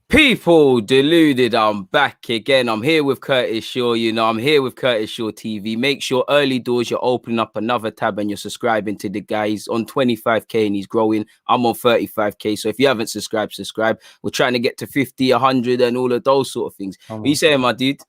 People, deluded, I'm back again. I'm here with Curtis Shaw. I'm here with Curtis Shaw TV. Make sure early doors you're opening up another tab and you're subscribing to the guy. He's on 25k and he's growing. I'm on 35k. So if you haven't subscribed, subscribe. We're trying to get to 50, 100 and all of those sort of things. What are you saying, my dude?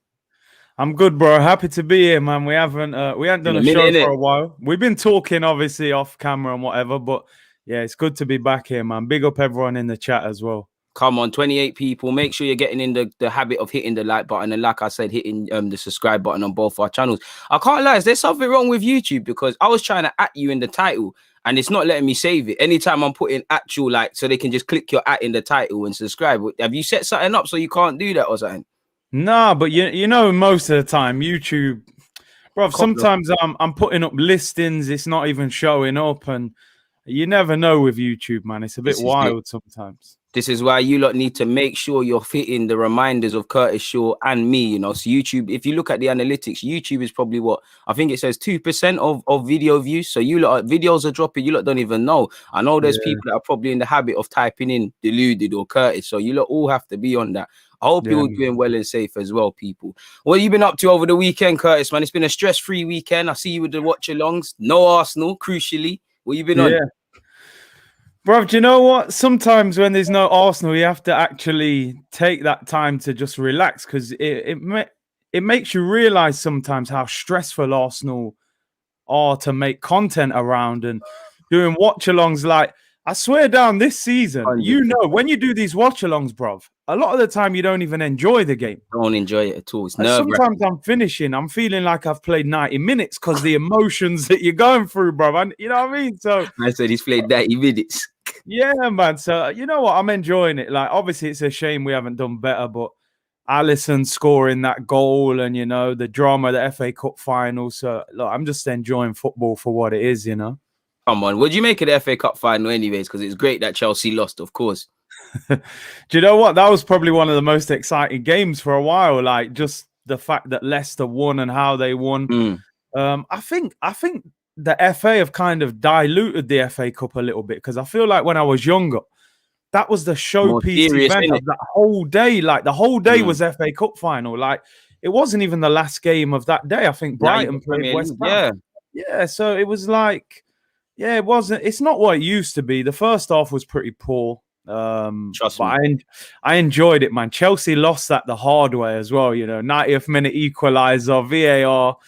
I'm good, bro. Happy to be here, man. We haven't done a show for a while. We've been talking obviously off camera and whatever, but yeah, it's good to be back here, man. Big up everyone in the chat as well. Come on, 28 people. Make sure you're getting in the habit of hitting the like button and, like I said, hitting the subscribe button on both our channels. I can't lie, there's something wrong with YouTube because I was trying to at you in the title and it's not letting me save it. Anytime I'm putting actual like, so they can just click your at in the title and subscribe. Have you set something up so you can't do that or something? Nah, but you know, most of the time YouTube, bro. Sometimes I'm putting up listings, it's not even showing up, and you never know with YouTube, man. It's a bit wild sometimes. This is why you lot need to make sure you're fitting the reminders of Curtis Shaw and me, So YouTube, if you look at the analytics, YouTube is probably what? I think it says 2% of video views. So you lot, videos are dropping, you lot don't even know. I know there's people that are probably in the habit of typing in Deluded or Curtis. So you lot all have to be on that. I hope you're doing well and safe as well, people. What have you been up to over the weekend, Curtis, man? It's been a stress-free weekend. I see you with the watch-alongs. No Arsenal, crucially. What have you been on? Bro, do you know what? Sometimes when there's no Arsenal, you have to actually take that time to just relax because it makes you realize sometimes how stressful Arsenal are to make content around and doing watch-alongs. Like, I swear down this season, 100%. When you do these watch-alongs, bro, a lot of the time you don't even enjoy the game. Don't enjoy it at all. It's sometimes I'm finishing. I'm feeling like I've played 90 minutes because the emotions that you're going through, bro. And you know what I mean? So I said he's played 90 minutes. Yeah, man. So you know what? I'm enjoying it. Like, obviously, it's a shame we haven't done better, but Alisson scoring that goal and, the drama of the FA Cup final. So, look, I'm just enjoying football for what it is, Come on. What do you make of the FA Cup final anyways? Because it's great that Chelsea lost, of course. Do you know what? That was probably one of the most exciting games for a while. Like, just the fact that Leicester won and how they won. I think the FA have kind of diluted the FA Cup a little bit because I feel like when I was younger, that was the showpiece event of that whole day. Like, the whole day was FA Cup final. Like, it wasn't even the last game of that day. I think Brighton played West Ham. Yeah. So it was like, it wasn't. It's not what it used to be. The first half was pretty poor. Trust me. I enjoyed it, man. Chelsea lost that the hard way as well. 90th minute equalizer, VAR.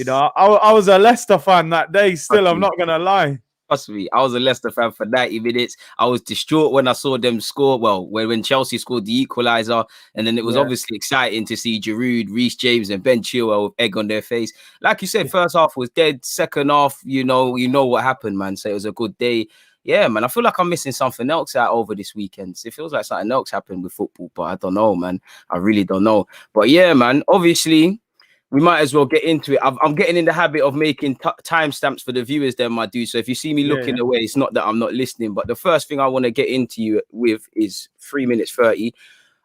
I was a Leicester fan that day. Still, I'm not gonna lie. Trust me, I was a Leicester fan for 90 minutes. I was distraught when I saw them score. Well, when Chelsea scored the equalizer, and then it was obviously exciting to see Giroud, Reece James, and Ben Chilwell with egg on their face. Like you said, first half was dead. Second half, you know what happened, man. So it was a good day. Yeah, man, I feel like I'm missing something else out over this weekend. It feels like something else happened with football, but I don't know, man. I really don't know. But yeah, man, obviously, we might as well get into it. I'm getting in the habit of making timestamps for the viewers there, my dude. So if you see me looking away, it's not that I'm not listening. But the first thing I want to get into you with is 3 minutes 30.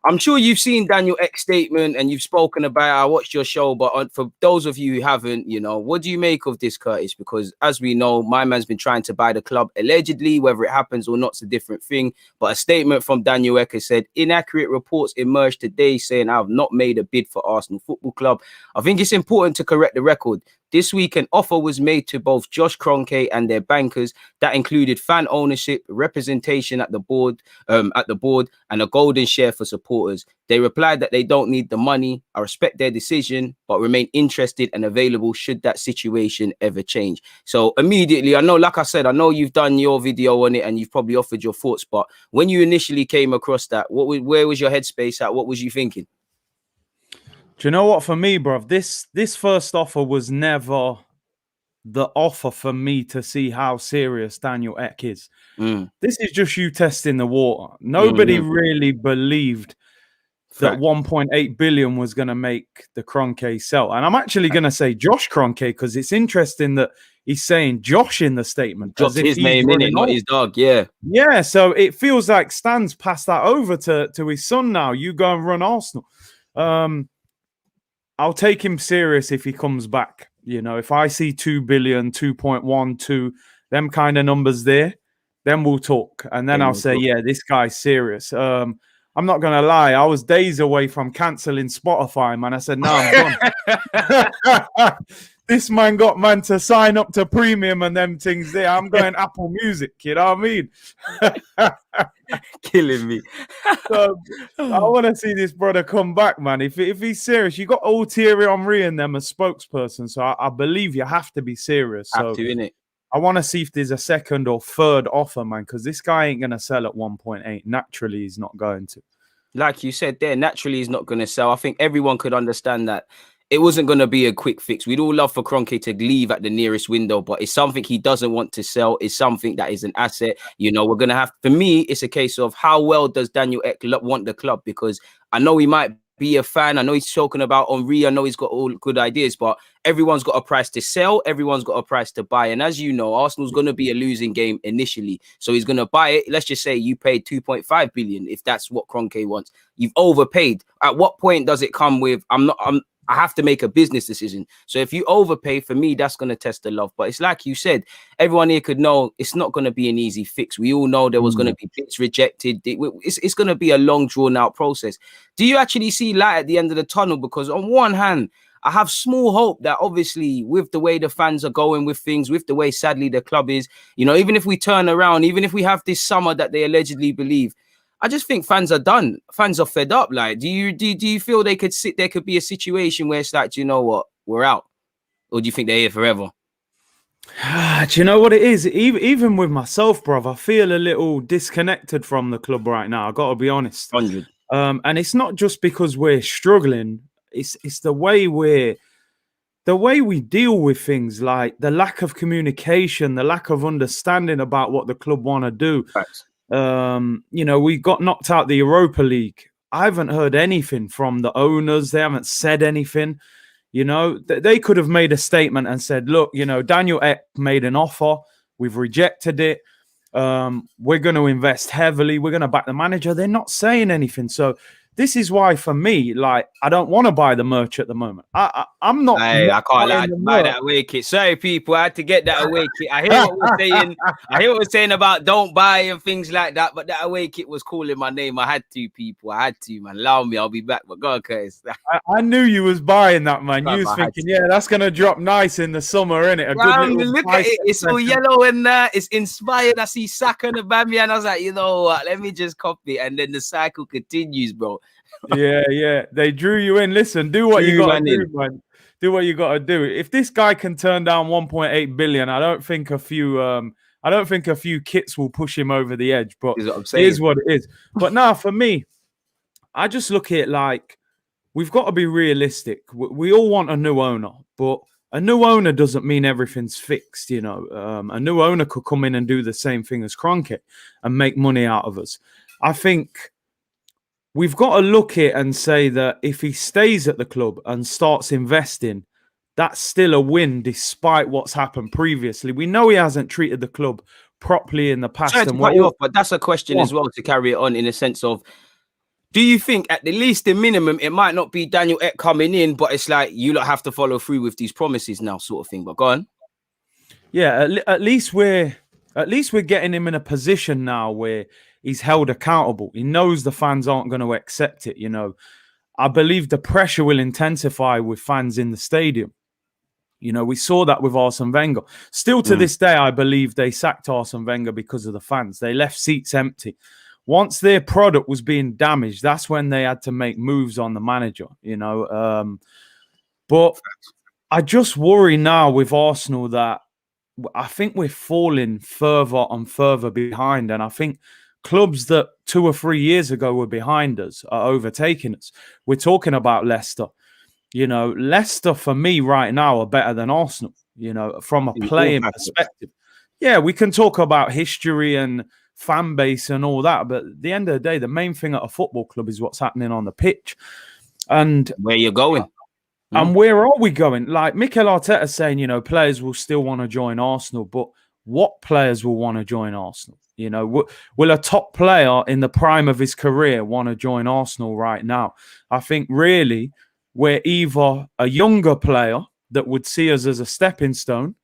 I'm sure you've seen Daniel Ek's statement and you've spoken about it. I watched your show, but for those of you who haven't, what do you make of this, Curtis? Because as we know, my man's been trying to buy the club allegedly. Whether it happens or not is a different thing. But a statement from Daniel Ek has said, inaccurate reports emerged today saying I have not made a bid for Arsenal Football Club. I think it's important to correct the record. This week, an offer was made to both Josh Kroenke and their bankers that included fan ownership, representation at the board, and a golden share for supporters. They replied that they don't need the money. I respect their decision, but remain interested and available should that situation ever change. So immediately, I know, like I said, I know you've done your video on it and you've probably offered your thoughts, but when you initially came across that, where was your headspace at? What was you thinking? Do you know what? For me, bro, this first offer was never the offer for me to see how serious Daniel Ek is. This is just you testing the water. Nobody really believed that 1.8 billion was going to make the Kroenke sell. And I'm actually going to say Josh Kroenke because it's interesting that he's saying Josh in the statement. Just his name in it, not his dog. Yeah. Yeah. So it feels like Stan's passed that over to his son now. You go and run Arsenal. I'll take him serious if he comes back. If I see 2 billion, 2.12, them kind of numbers there, then we'll talk. And then I'll say, yeah, this guy's serious. I'm I'm not gonna lie, I was days away from cancelling Spotify, man. I said, no, I'm gone. This man got man to sign up to premium and them things there. I'm going Apple Music, you know what I mean? Killing me. So, I want to see this brother come back, man. If he's serious, you got old Thierry Henry and them as spokesperson. So I believe you have to be serious. Have to, innit? I want to see if there's a second or third offer, man, because this guy ain't going to sell at 1.8. Naturally, he's not going to. Like you said there, naturally he's not going to sell. I think everyone could understand that it wasn't going to be a quick fix. We'd all love for Kroenke to leave at the nearest window, but it's something he doesn't want to sell. It's something that is an asset. You know, we're going to have, for me, it's a case of how well does Daniel Ek want the club? Because I know he might be a fan. I know he's talking about Henry. I know he's got all good ideas, but everyone's got a price to sell. Everyone's got a price to buy. And as you know, Arsenal's going to be a losing game initially. So he's going to buy it. Let's just say you paid 2.5 billion. If that's what Kroenke wants, you've overpaid. At what point does it come with, I have to make a business decision. So if you overpay, for me, that's going to test the love. But it's like you said, everyone here could know it's not going to be an easy fix. We all know there was going to be bits rejected. It's going to be a long, drawn out process. Do you actually see light at the end of the tunnel? Because on one hand, I have small hope that obviously with the way the fans are going with things, with the way sadly the club is, you know, even if we turn around, even if we have this summer that they allegedly believe, I just think fans are done. Fans are fed up. Like, do you feel they could sit? There could be a situation where it's like, do you know what, we're out, or do you think they're here forever? Do you know what it is? Even with myself, bruv, I feel a little disconnected from the club right now. I got to be honest. 100. And it's not just because we're struggling. It's the way we deal with things, like the lack of communication, the lack of understanding about what the club want to do. Facts. You know, we got knocked out the Europa League. I haven't heard anything from the owners. They haven't said anything. You know, they could have made a statement and said, look, you know, Daniel Ek made an offer. We've rejected it. We're going to invest heavily. We're going to back the manager. They're not saying anything. So this is why, for me, like, I don't want to buy the merch at the moment. I'm not. Hey, I can't lie to buy that away kit. Sorry, people, I had to get that away kit. I hear what we're saying. I hear what we're saying about don't buy and things like that. But that away kit was calling my name. I had to, people. I had to, man. Allow me. I'll be back. But go on, Curtis. I knew you was buying that, man. You was thinking, yeah, that's gonna drop nice in the summer, innit? Look at it. It's all yellow and it's inspired. I see Saka and Aubameyang. I was like, you know what? Let me just copy it, and then the cycle continues, bro. Yeah. They drew you in. Listen, do what you gotta do, man. Do what you gotta do. If this guy can turn down 1.8 billion, I don't think a few kits will push him over the edge. But it is what it is. But now, for me, I just look at it like we've got to be realistic. We all want a new owner, but a new owner doesn't mean everything's fixed. You know, a new owner could come in and do the same thing as Kroenke and make money out of us. I think we've got to look at it and say that if he stays at the club and starts investing, that's still a win despite what's happened previously. We know he hasn't treated the club properly in the past. Sorry to cut you off, but that's a question as well to carry it on, in a sense of, do you think at the least the minimum, it might not be Daniel Ek coming in, but it's like you lot have to follow through with these promises now, sort of thing. But go on. Yeah, at least we're getting him in a position now where he's held accountable. He knows the fans aren't going to accept it. You know, I believe the pressure will intensify with fans in the stadium. You know, we saw that with Arsene Wenger. Still to this day, I believe they sacked Arsene Wenger because of the fans. They left seats empty. Once their product was being damaged, that's when they had to make moves on the manager, you know. But I just worry now with Arsenal that I think we're falling further and further behind. And I think clubs that 2 or 3 years ago were behind us are overtaking us. We're talking about Leicester. You know, Leicester for me right now are better than Arsenal, you know, from a playing perspective. Yeah, we can talk about history and fan base and all that, but at the end of the day, the main thing at a football club is what's happening on the pitch. And where you're going. And where are we going? Like Mikel Arteta saying, you know, players will still want to join Arsenal, but what players will want to join Arsenal? You know, will a top player in the prime of his career want to join Arsenal right now? I think really we're either a younger player that would see us as a stepping stone,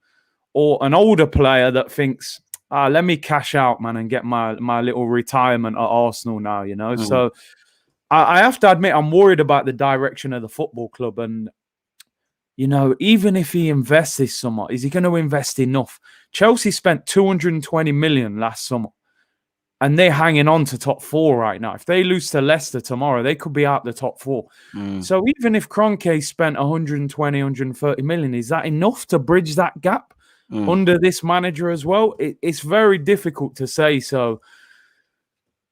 or an older player that thinks, let me cash out, man, and get my little retirement at Arsenal now, you know? So I have to admit, I'm worried about the direction of the football club. And, you know, even if he invests this summer, is he going to invest enough? Chelsea spent 220 million last summer, and they're hanging on to top 4 right now. If they lose to Leicester tomorrow, they could be out the top 4. So even if Kroenke spent 120, 130 million, is that enough to bridge that gap under this manager as well? It's very difficult to say. So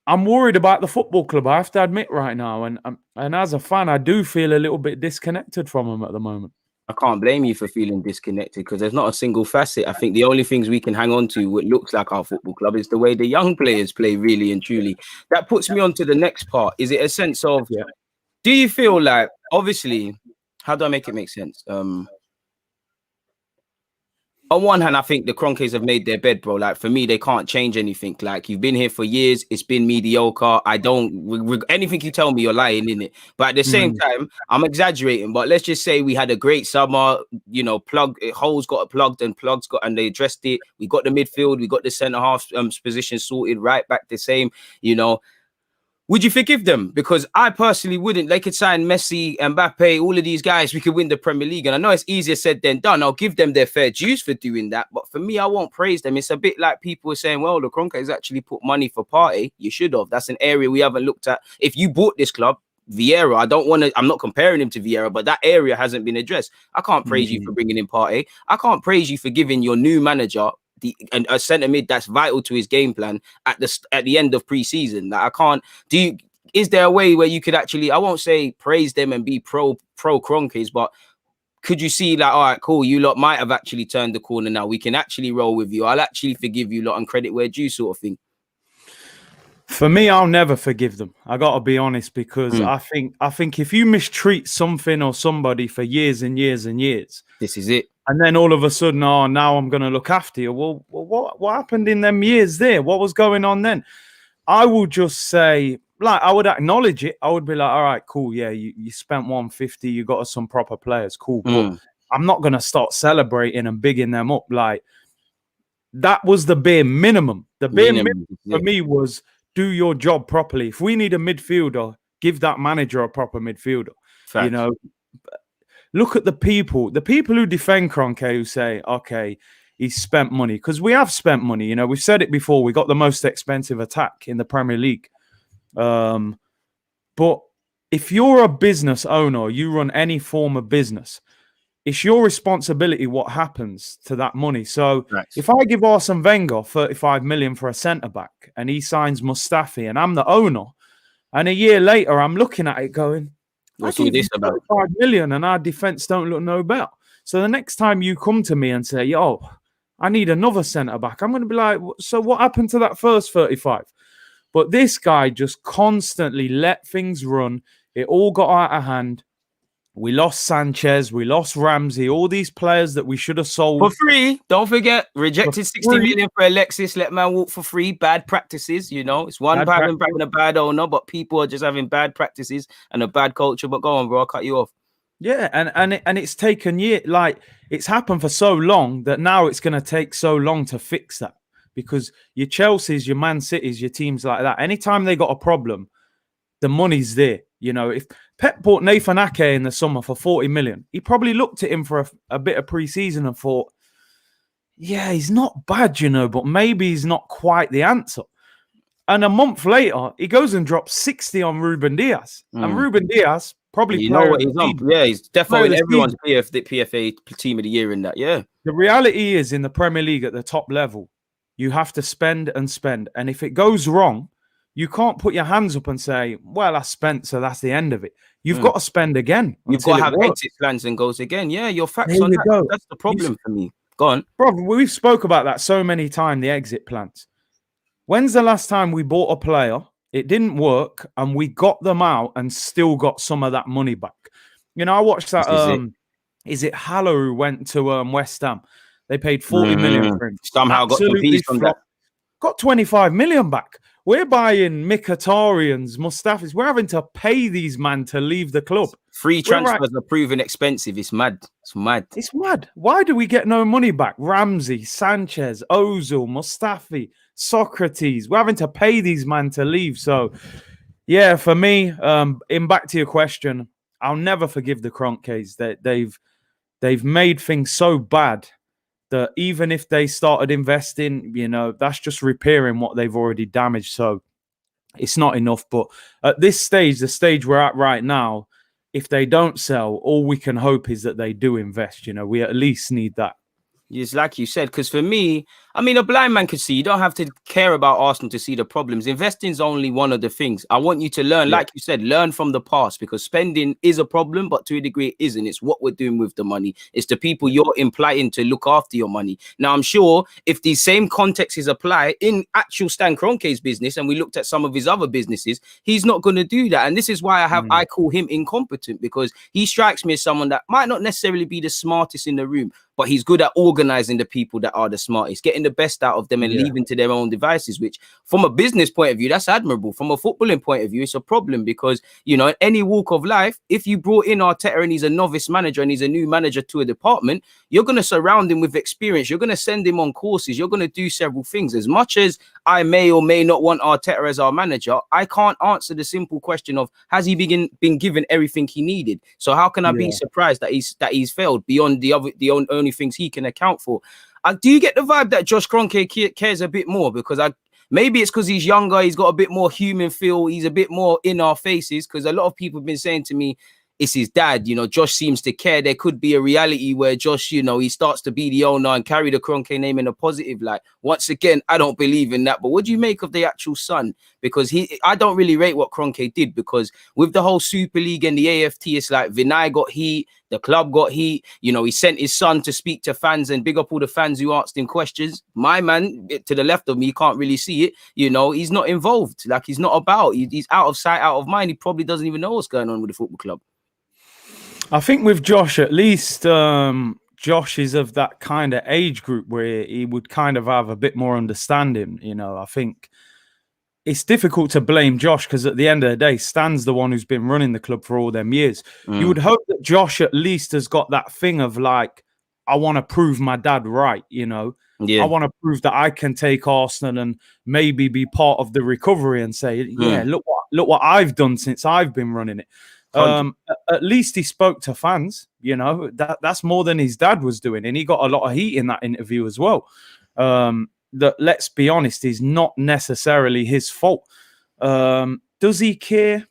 I'm worried about the football club, I have to admit right now. And as a fan, I do feel a little bit disconnected from them at the moment. I can't blame you for feeling disconnected because there's not a single facet. I think the only things we can hang on to what looks like our football club is the way the young players play, really and truly. That puts me on to the next part. Is it a sense of, do you feel like, obviously, how do I make it make sense? On one hand, I think the Kroenkes have made their bed, bro. Like, for me, they can't change anything. Like, you've been here for years. It's been mediocre. I don't... anything you tell me, you're lying, innit? But at the same time, I'm exaggerating. But let's just say we had a great summer. You know, holes got plugged and and they addressed it. We got the midfield. We got the centre-half position sorted. Right back the same, you know. Would you forgive them? Because I personally wouldn't. They could sign Messi, Mbappe, all of these guys. We could win the Premier League. And I know it's easier said than done. I'll give them their fair dues for doing that. But for me, I won't praise them. It's a bit like people are saying, well, the Kroenkes actually put money for Partey. You should have. That's an area we haven't looked at. If you bought this club, Vieira, I'm not comparing him to Vieira, but that area hasn't been addressed. I can't praise you for bringing in Partey. I can't praise you for giving your new manager a centre mid that's vital to his game plan at the end of pre-season. Like, I can't is there a way where you could actually, I won't say praise them and be pro Kroenkes, but could you see like, all right, cool, you lot might have actually turned the corner now. We can actually roll with you. I'll actually forgive you lot and credit where due, sort of thing. For me, I'll never forgive them. I got to be honest, because I think if you mistreat something or somebody for years and years and years, this is it. And then all of a sudden, oh, now I'm going to look after you. Well, what happened in them years there? What was going on then? I will just say, like, I would acknowledge it. I would be like, all right, cool. Yeah, you spent 150. You got us some proper players. Cool. But I'm not going to start celebrating and bigging them up. Like, that was the bare minimum. The bare minimum for me was do your job properly. If we need a midfielder, give that manager a proper midfielder. Facts. You know, look at the people who defend Kroenke, who say, okay, he's spent money. Because we have spent money. You know, we've said it before. We got the most expensive attack in the Premier League. But if you're a business owner, you run any form of business, it's your responsibility what happens to that money. So if I give Arsene Wenger 35 million for a centre-back and he signs Mustafi and I'm the owner, and a year later I'm looking at it going, what's all this about? 5 million and our defence don't look no better. So the next time you come to me and say, yo, I need another centre-back, I'm going to be like, so what happened to that first 35? But this guy just constantly let things run. It all got out of hand. We lost Sanchez. We lost Ramsey. All these players that we should have sold. For free. Don't forget. Rejected 60 million for Alexis. Let man walk for free. Bad practices, you know. It's one bad having a bad owner, but people are just having bad practices and a bad culture. But go on, bro. I'll cut you off. Yeah, and it's taken years. Like, it's happened for so long that now it's going to take so long to fix that. Because your Chelsea's, your Man City's, your teams like that, anytime they got a problem, the money's there. You know, if Pep bought Nathan Ake in the summer for 40 million, he probably looked at him for a bit of pre-season and thought, yeah, he's not bad, you know, but maybe he's not quite the answer. And a month later, he goes and drops 60 on Ruben Diaz. And Ruben Diaz probably... You know what he's on. Yeah, he's definitely in everyone's PFA Team of the Year in that, yeah. The reality is, in the Premier League at the top level, you have to spend and spend. And if it goes wrong, you can't put your hands up and say, well, I spent, so that's the end of it. You've got to spend again. You've got to have exit plans and goes again. Yeah, your facts on that. Go. That's the problem for me. Go on. Bro, we've spoke about that so many times, the exit plans. When's the last time we bought a player, it didn't work, and we got them out and still got some of that money back? You know, I watched that, is it Haller who went to West Ham? They paid 40 million for him. Somehow got some piece from that. Got 25 million back. We're buying Mkhitaryan's, Mustafi's. We're having to pay these men to leave the club. Free transfers are proven expensive. It's mad. It's mad. It's mad. Why do we get no money back? Ramsey, Sanchez, Ozil, Mustafi, Socrates. We're having to pay these men to leave. So Yeah, for me, in back to your question, I'll never forgive the Kroenkes. They've made things so bad that even if they started investing, that's just repairing what they've already damaged. So it's not enough. But at this stage, the stage we're at right now, if they don't sell, all we can hope is that they do invest. We at least need that. It's like you said, because for me, I mean, a blind man could see. You don't have to care about Arsenal to see the problems. Investing is only one of the things. I want you to learn, like you said, learn from the past, because spending is a problem, but to a degree it isn't. It's what we're doing with the money. It's the people you're implying to look after your money. Now, I'm sure if these same contexts apply in actual Stan Kroenke's business, and we looked at some of his other businesses, he's not going to do that. And this is why I call him incompetent, because he strikes me as someone that might not necessarily be the smartest in the room, but he's good at organizing the people that are the smartest, getting the best out of them and leaving to their own devices, which from a business point of view, that's admirable. From a footballing point of view, it's a problem because, in any walk of life, if you brought in Arteta and he's a novice manager and he's a new manager to a department, you're going to surround him with experience. You're going to send him on courses. You're going to do several things. As much as I may or may not want Arteta as our manager, I can't answer the simple question of, has he been given everything he needed? So how can I be surprised that he's failed beyond the only things he can account for? Do you get the vibe that Josh Kroenke cares a bit more? Because maybe it's because he's younger, he's got a bit more human feel, he's a bit more in our faces, because a lot of people have been saying to me, it's his dad, Josh seems to care. There could be a reality where Josh, he starts to be the owner and carry the Kroenke name in a positive light. Once again, I don't believe in that. But what do you make of the actual son? Because I don't really rate what Kroenke did, because with the whole Super League and the AFT, it's like Vinay got heat, the club got heat. He sent his son to speak to fans and big up all the fans who asked him questions. My man, to the left of me, you can't really see it. He's not involved. Like, he's not about. He's out of sight, out of mind. He probably doesn't even know what's going on with the football club. I think with Josh, at least, Josh is of that kind of age group where he would kind of have a bit more understanding. I think it's difficult to blame Josh because at the end of the day, Stan's the one who's been running the club for all them years. You would hope that Josh at least has got that thing of like, I want to prove my dad right, I want to prove that I can take Arsenal and maybe be part of the recovery and say, look what I've done since I've been running it. At least he spoke to fans, that's more than his dad was doing. And he got a lot of heat in that interview as well. That, let's be honest, is not necessarily his fault. Does he care?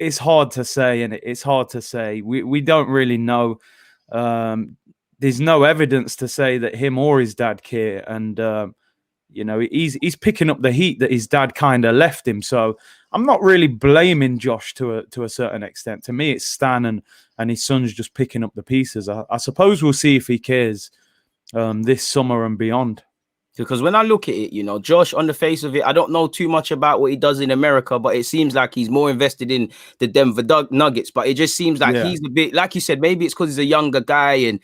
It's hard to say, and it's hard to say. We don't really know. There's no evidence to say that him or his dad care. And, he's picking up the heat that his dad kind of left him. So I'm not really blaming Josh to a certain extent. To me, it's Stan and his son's just picking up the pieces. I suppose we'll see if he cares this summer and beyond. Because when I look at it, Josh, on the face of it, I don't know too much about what he does in America, but it seems like he's more invested in the Denver Nuggets. But it just seems like he's a bit, like you said, maybe it's because he's a younger guy. And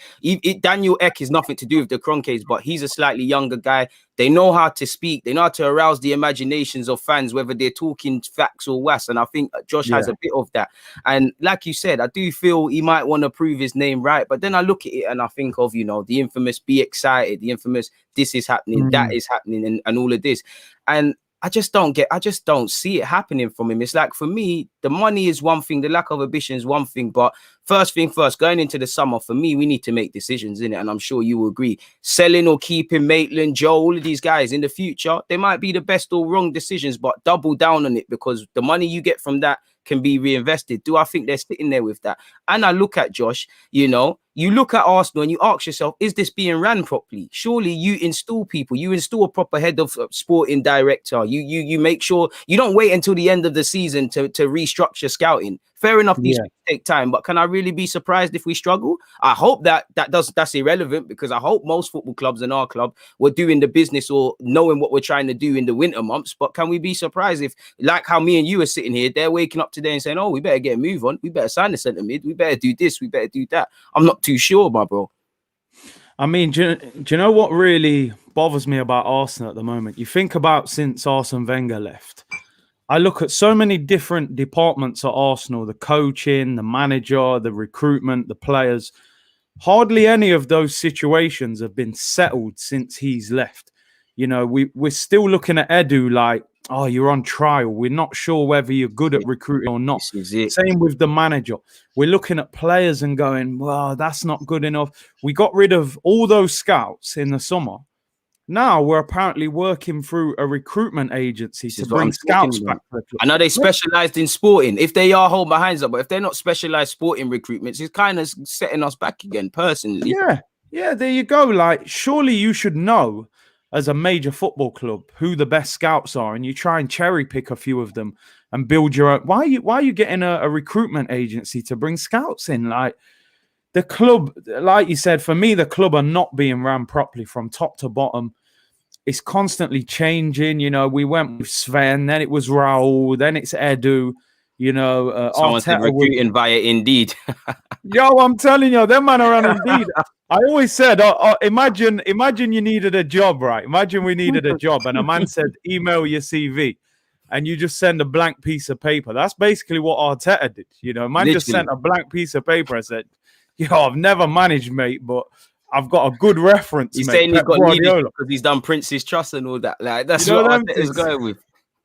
Daniel Ek is nothing to do with the Kroenkes, but he's a slightly younger guy. They know how to speak. They know how to arouse the imaginations of fans, whether they're talking facts or was. And I think Josh has a bit of that. And like you said, I do feel he might want to prove his name right. But then I look at it and I think of, the infamous be excited, the infamous this is happening, that is happening, and all of this. And I just don't see it happening from him. It's like, for me, the money is one thing, the lack of ambition is one thing, but first thing first, going into the summer, for me, we need to make decisions in it, and I'm sure you will agree. Selling or keeping Maitland, Joe, all of these guys in the future, they might be the best or wrong decisions, but double down on it, because the money you get from that can be reinvested. Do I think they're sitting there with that? And I look at Josh, you look at Arsenal and you ask yourself, is this being ran properly? Surely you install people, you install a proper head of sporting director. You make sure you don't wait until the end of the season to restructure scouting. Fair enough, these things take time, but can I really be surprised if we struggle? I hope that's irrelevant, because I hope most football clubs and our club were doing the business or knowing what we're trying to do in the winter months. But can we be surprised if, like how me and you are sitting here, they're waking up today and saying, oh, we better get a move on, we better sign the centre mid, we better do this, we better do that? I'm not too sure, my bro. I mean, do you know what really bothers me about Arsenal at the moment? You think about since Arsene Wenger left, I look at so many different departments at Arsenal, the coaching, the manager, the recruitment, the players. Hardly any of those situations have been settled since he's left. You know, we're still looking at Edu like, oh, you're on trial. We're not sure whether you're good at recruiting or not. This is it. Same with the manager. We're looking at players and going, well, that's not good enough. We got rid of all those scouts in the summer. Now we're apparently working through a recruitment agency to bring scouts back. I know they specialized in sporting. If they are hold my hands up, but if they're not specialized sporting recruitments, it's kind of setting us back again, personally. Yeah, there you go. Like, surely you should know as a major football club who the best scouts are, and you try and cherry pick a few of them and build your own. Why are you getting a recruitment agency to bring scouts in? Like, the club, like you said, for me, the club are not being ran properly from top to bottom. It's constantly changing. You know, we went with Sven, then it was Raul, then it's Edu. You know, someone said recruiting via Indeed. Yo, I'm telling you, them man are on Indeed. I always said, imagine you needed a job, right? Imagine we needed a job, and a man said, email your CV, and you just send a blank piece of paper. That's basically what Arteta did. You know, man just sent a blank piece of paper and said, yo, I've never managed, mate, but I've got a good reference. He's saying he's got leadership because he's done Prince's Trust and all that. Like, that's what Arteta's going with.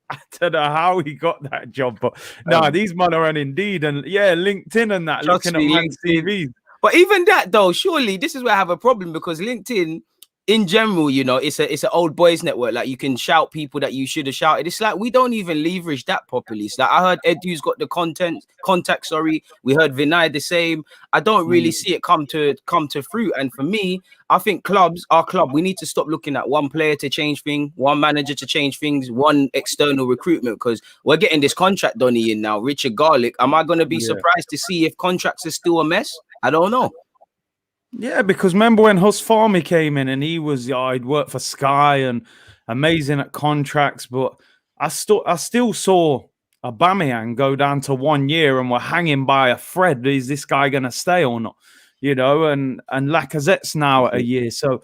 I don't know how he got that job, but no, these men are on Indeed and LinkedIn and that, looking at man's CVs. But even that though, surely this is where I have a problem, because LinkedIn in general, you know, it's an old boys network. Like, you can shout people that you should have shouted. It's like we don't even leverage that properly. So, like, I heard Edu's got the contact. Sorry, we heard Vinay the same. I don't really see it come to fruit. And for me, I think our club, we need to stop looking at one player to change things, one manager to change things, one external recruitment, because we're getting this contract Donny in now, Richard Garlick. Am I going to be surprised to see if contracts are still a mess? I don't know. Yeah, because remember when Huss Farmy came in and he was, he'd worked for Sky and amazing at contracts, but I still saw Aubameyang go down to 1 year and we're hanging by a thread. Is this guy going to stay or not? You know, and Lacazette's now at a year. So,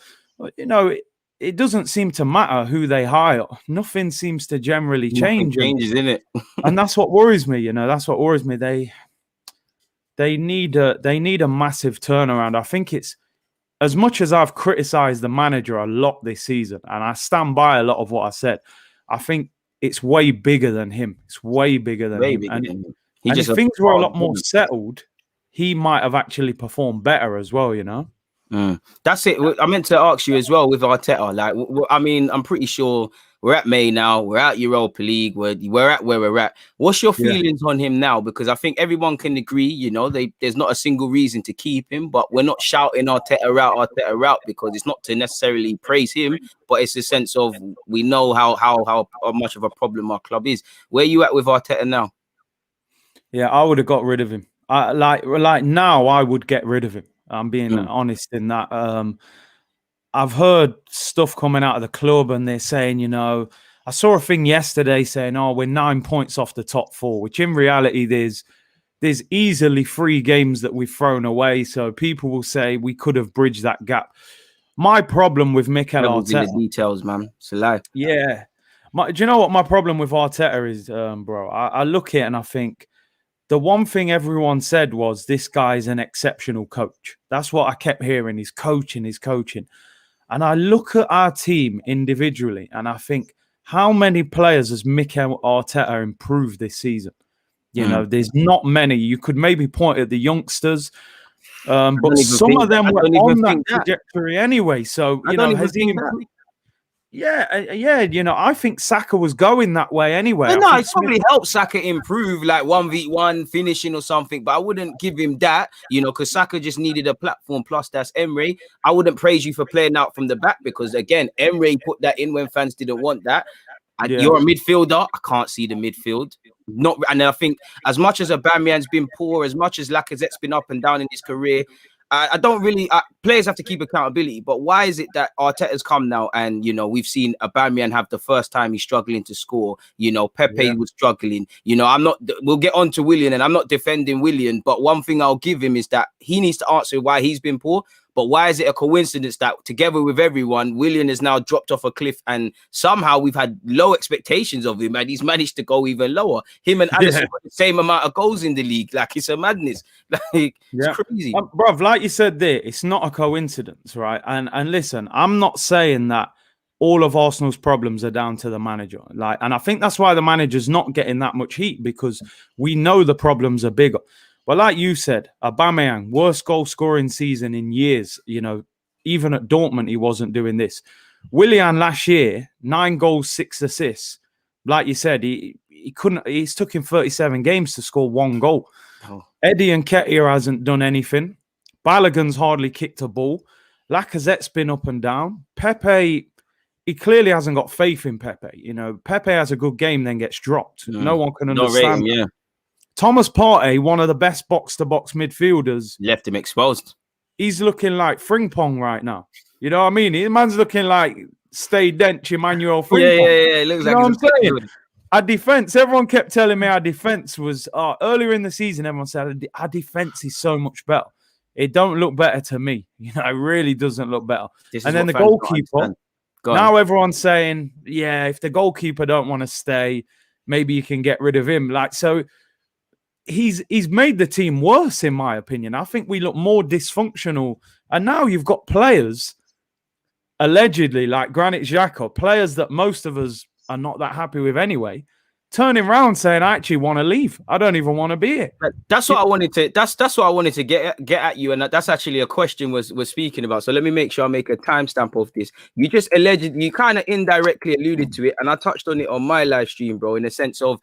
you know, it doesn't seem to matter who they hire. Nothing seems to generally change. Changes, isn't it? And that's what worries me. You know, that's what worries me. They need a massive turnaround. I think it's, as much as I've criticized the manager a lot this season, and I stand by a lot of what I said, I think it's way bigger than him. It's way bigger than him. And if things were a lot more settled, he might have actually performed better as well, you know? That's it. I meant to ask you as well with Arteta. Like, I mean, I'm pretty sure we're at May now. We're at Europa League. We're at where we're at. What's your feelings on him now? Because I think everyone can agree, you know, there's not a single reason to keep him, but we're not shouting Arteta out, because it's not to necessarily praise him, but it's a sense of we know how much of a problem our club is. Where are you at with Arteta now? Yeah, I would have got rid of him. Like now, I would get rid of him. I'm being honest in that. I've heard stuff coming out of the club and they're saying, you know, I saw a thing yesterday saying, oh, we're 9 points off the top four, which in reality, there's easily 3 games that we've thrown away. So people will say we could have bridged that gap. My problem with Mikel Arteta... the details, man. It's a lie. Yeah. Do you know what my problem with Arteta is, bro? I look at it and I think, the one thing everyone said was this guy's an exceptional coach. That's what I kept hearing. He's coaching. And I look at our team individually and I think, how many players has Mikel Arteta improved this season? You know, there's not many. You could maybe point at the youngsters, but some of them were on that trajectory anyway. So, you know, has he improved? Yeah, you know, I think Saka was going that way anyway. But no, it probably helped Saka improve, like 1v1 finishing or something, but I wouldn't give him that, you know, because Saka just needed a platform, plus that's Emre. I wouldn't praise you for playing out from the back, because, again, Emre put that in when fans didn't want that. You're a midfielder. I can't see the midfield. And I think as much as Aubameyang's been poor, as much as Lacazette's been up and down in his career, I don't really. Players have to keep accountability, but why is it that Arteta's come now and, you know, we've seen Aubameyang have the first time he's struggling to score. You know, Pepe was struggling. You know, we'll get on to Willian, and I'm not defending Willian, but one thing I'll give him is that he needs to answer why he's been poor. But why is it a coincidence that together with everyone, Willian has now dropped off a cliff, and somehow we've had low expectations of him and he's managed to go even lower? Him and Alisson got the same amount of goals in the league. Like, it's a madness. Like, it's crazy. Bruv, like you said there, it's not a coincidence, right? And listen, I'm not saying that all of Arsenal's problems are down to the manager. And I think that's why the manager's not getting that much heat, because we know the problems are bigger. But like you said, Aubameyang, worst goal scoring season in years. You know, even at Dortmund, he wasn't doing this. Willian last year, 9 goals, 6 assists. Like you said, he couldn't. It's took him 37 games to score 1 goal. Oh. Eddie Nketiah hasn't done anything. Balogun's hardly kicked a ball. Lacazette's been up and down. Pepe, he clearly hasn't got faith in Pepe. You know, Pepe has a good game, then gets dropped. No one can understand. Yeah. Thomas Partey, one of the best box-to-box midfielders, left him exposed. He's looking like Frimpong right now. You know what I mean? The man's looking like Stay Dench, Emmanuel Frimpong. Yeah. It looks like what I'm saying? Our defense, everyone kept telling me our defense was earlier in the season. Everyone said our defense is so much better. It don't look better to me. You know, it really doesn't look better. And then the goalkeeper. Now everyone's saying, yeah, if the goalkeeper don't want to stay, maybe you can get rid of him. So he's made the team worse, in my opinion. I think we look more dysfunctional. And now you've got players, allegedly, like Granit Xhaka, players that most of us are not that happy with anyway, turning around saying, I actually want to leave. I don't even want to be here. That's what I wanted to. That's what I wanted to get at you, and that's actually a question we're speaking about. So let me make sure I make a timestamp of this. You just allegedly, you kind of indirectly alluded to it, and I touched on it on my live stream, bro, in the sense of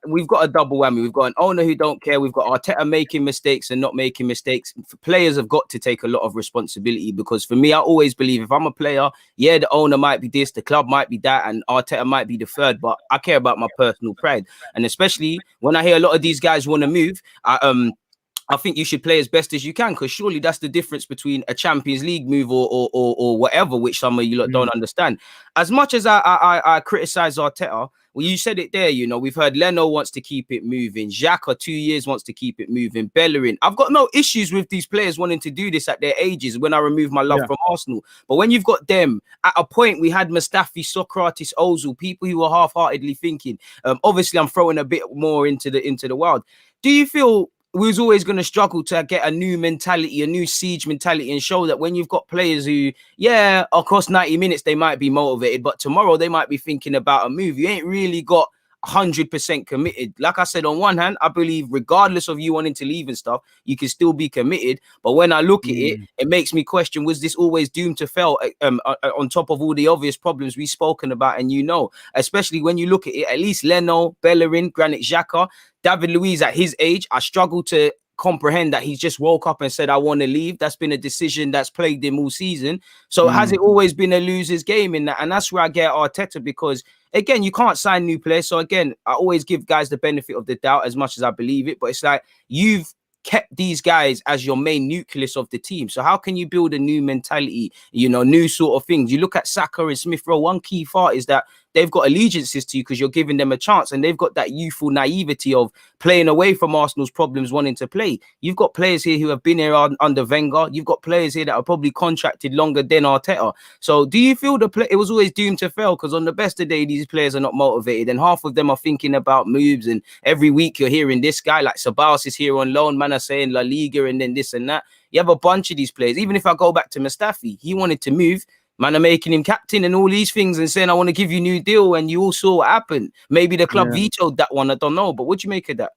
we've got a double whammy. We've got an owner who don't care. We've got Arteta making mistakes and not making mistakes. Players have got to take a lot of responsibility, because for me, I always believe if I'm a player, yeah, the owner might be this, the club might be that, and Arteta might be the third, but I care about my personal pride. And especially when I hear a lot of these guys want to move, I think you should play as best as you can, because surely that's the difference between a Champions League move or whatever, which some of you lot don't understand. As much as I criticize Arteta, well, you said it there, you know, we've heard Leno wants to keep it moving. XHAKA, 2 years, wants to keep it moving. Bellerin. I've got no issues with these players wanting to do this at their ages when I remove my love from Arsenal. But when you've got them, at a point we had Mustafi, Socrates, Ozil, people who were half-heartedly thinking. Obviously, I'm throwing a bit more into the wild. Do you feel we was always going to struggle to get a new mentality, a new siege mentality, and show that when you've got players who, yeah, across 90 minutes, they might be motivated, but tomorrow they might be thinking about a move. You ain't really got 100% committed. Like I said, on one hand, I believe regardless of you wanting to leave and stuff, you can still be committed. But when I look at it, it makes me question, was this always doomed to fail on top of all the obvious problems we've spoken about? And you know, especially when you look at it, at least Leno, Bellerin, Granit Xhaka, David Luiz at his age, I struggle to comprehend that he's just woke up and said, I want to leave. That's been a decision that's plagued him all season. So has it always been a loser's game in that? And that's where I get Arteta, because again, you can't sign new players. So again, I always give guys the benefit of the doubt as much as I believe it. But it's like you've kept these guys as your main nucleus of the team. So how can you build a new mentality, you know, new sort of things? You look at Saka and Smith Rowe, one key part is that they've got allegiances to you because you're giving them a chance, and they've got that youthful naivety of playing away from Arsenal's problems, wanting to play. You've got players here who have been here under Wenger. You've got players here that are probably contracted longer than Arteta. So do you feel it was always doomed to fail? Because on the best of days, these players are not motivated, and half of them are thinking about moves, and every week you're hearing this guy like Sabas is here on loan, man are saying La Liga and then this and that. You have a bunch of these players. Even if I go back to Mustafi, he wanted to move. Man are making him captain and all these things and saying, I want to give you a new deal. And you all saw what happened. Maybe the club vetoed that one. I don't know. But what do you make of that?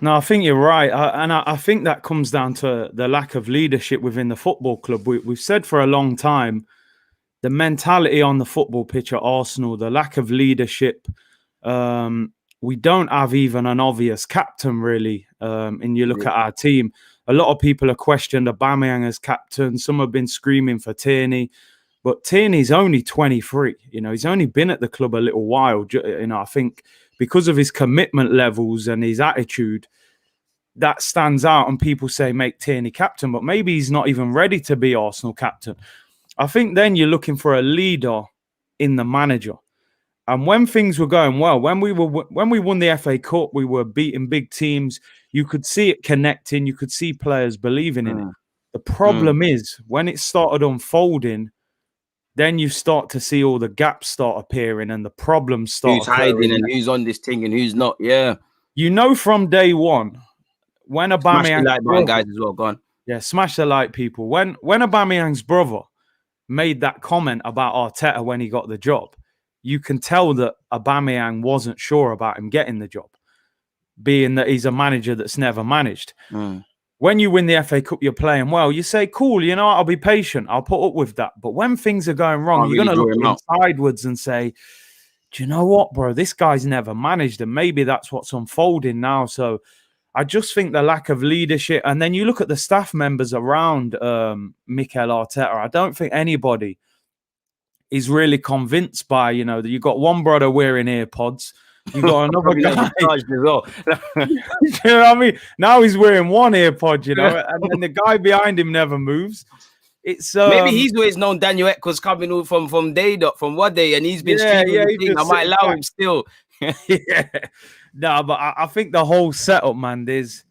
No, I think you're right. I think that comes down to the lack of leadership within the football club. We've said for a long time, the mentality on the football pitch at Arsenal, the lack of leadership. We don't have even an obvious captain, really. And you look at our team. A lot of people have questioned Aubameyang as captain. Some have been screaming for Tierney. But Tierney's only 23. You know, he's only been at the club a little while. You know, I think because of his commitment levels and his attitude, that stands out. And people say, make Tierney captain. But maybe he's not even ready to be Arsenal captain. I think then you're looking for a leader in the manager. And when things were going well, when we won the FA Cup, we were beating big teams. You could see it connecting. You could see players believing in it. The problem is when it started unfolding, then you start to see all the gaps start appearing and the problems start. Who's hiding and who's on this thing and who's not? Yeah, you know from day one when Aubameyang, like guys as well. Go on. Yeah, smash the like, people. When Aubameyang's brother made that comment about Arteta when he got the job, you can tell that Aubameyang wasn't sure about him getting the job, being that he's a manager that's never managed. When you win the FA Cup, you're playing well. You say, cool, you know, I'll be patient. I'll put up with that. But when things are going wrong, you're going to look insidewards and say, do you know what, bro? This guy's never managed, and maybe that's what's unfolding now. So I just think the lack of leadership, and then you look at the staff members around Mikel Arteta, I don't think anybody is really convinced by, you know, that you've got one brother wearing earpods, you got another guy. You know what I mean? Now he's wearing one earpod, you know, and then the guy behind him never moves. It's maybe he's always known Daniel Ekwas coming all from one day, and he's been streaming. I might allow him still. No, but I think the whole setup, man, there's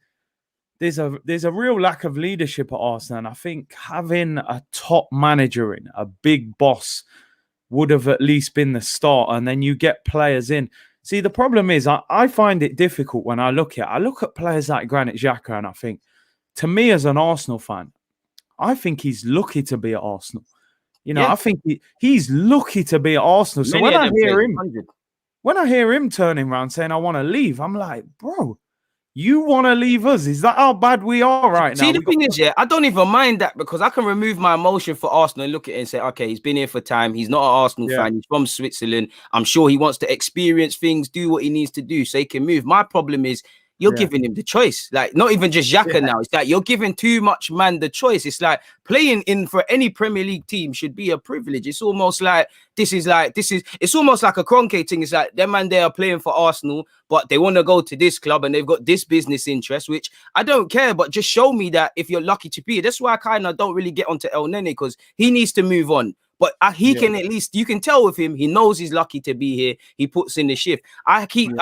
a real lack of leadership at Arsenal, and I think having a top manager in, a big boss, would have at least been the start, and then you get players in. See, the problem is I find it difficult when I look at players like Granit Xhaka, and I think, to me as an Arsenal fan, I think he's lucky to be at Arsenal. You know, I think he's lucky to be at Arsenal. So when I hear him turning around saying, I want to leave, I'm like, bro, you want to leave us? Is that how bad we are right now? See, the thing is, I don't even mind that, because I can remove my emotion for Arsenal and look at it and say, okay, he's been here for time. He's not an Arsenal fan. He's from Switzerland. I'm sure he wants to experience things, do what he needs to do so he can move. My problem is, you're giving him the choice. Like, not even just Xhaka now. It's like you're giving too much man the choice. It's like playing in for any Premier League team should be a privilege. It's almost like it's almost like a Kroenke thing. It's like them man, they are playing for Arsenal, but they want to go to this club and they've got this business interest, which I don't care, but just show me that if you're lucky to be here. That's why I kind of don't really get onto El Nene, because he needs to move on. But he can at least, you can tell with him, he knows he's lucky to be here. He puts in the shift. I hate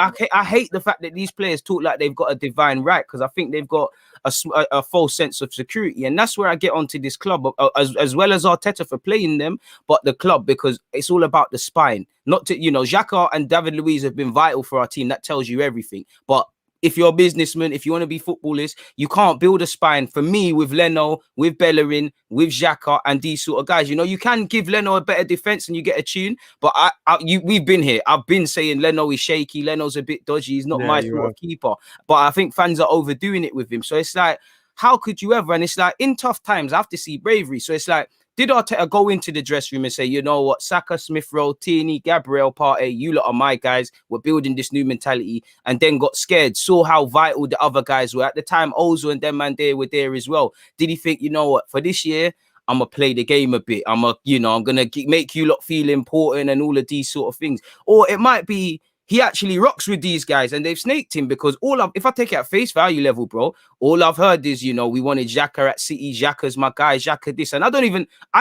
the fact that these players talk like they've got a divine right, because I think they've got a false sense of security. And that's where I get onto this club, as well as Arteta for playing them, but the club, because it's all about the spine. Not to, you know, Xhaka and David Luiz have been vital for our team. That tells you everything. But if you're a businessman, if you want to be footballers, you can't build a spine. For me, with Leno, with Bellerin, with Xhaka, and these sort of guys, you know, you can give Leno a better defense and you get a tune. But we've been here. I've been saying Leno is shaky. Leno's a bit dodgy. He's not my sort of keeper. But I think fans are overdoing it with him. So it's like, how could you ever? And it's like, in tough times, I have to see bravery. So it's like, did Arteta go into the dressing room and say, you know what, Saka, Smith Rowe, Tierney, Gabriel, Partey, you lot are my guys, we're building this new mentality, and then got scared, saw how vital the other guys were? At the time, Ozil and them man there were there as well. Did he think, you know what, for this year, I'm going to play the game a bit. I'm going to make you lot feel important and all of these sort of things. Or it might be, he actually rocks with these guys and they've snaked him, because if I take it at face value level, bro, all I've heard is, you know, we wanted Xhaka at City, Xhaka's my guy, Xhaka this. And I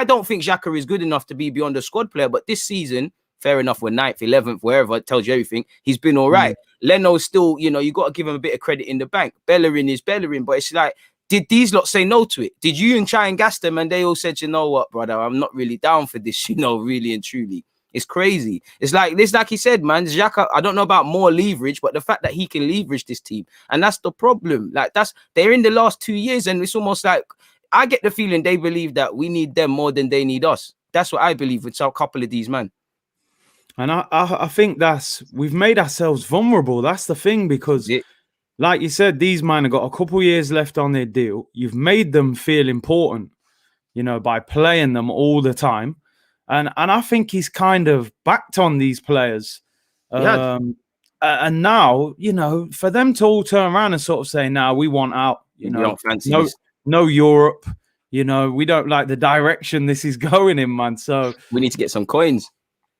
don't think Xhaka is good enough to be beyond a squad player, but this season, fair enough, we're 9th, 11th, wherever, it tells you everything. He's been all right. Leno's still, you know, you got to give him a bit of credit in the bank. Bellerin is Bellerin, but it's like, did these lot say no to it? Did you and try and gas them and they all said, you know what, brother, I'm not really down for this, you know, really and truly. It's crazy. It's like he said, man, Xhaka, I don't know about more leverage, but the fact that he can leverage this team. And that's the problem. Like, they're in the last 2 years, and it's almost like I get the feeling they believe that we need them more than they need us. That's what I believe with a couple of these, man. And I think we've made ourselves vulnerable. That's the thing, because like you said, these men have got a couple of years left on their deal. You've made them feel important, you know, by playing them all the time. And I think he's kind of backed on these players. And now, you know, for them to all turn around and sort of say, nah, we want out, you know, no Europe, you know, we don't like the direction this is going in, man. So we need to get some coins.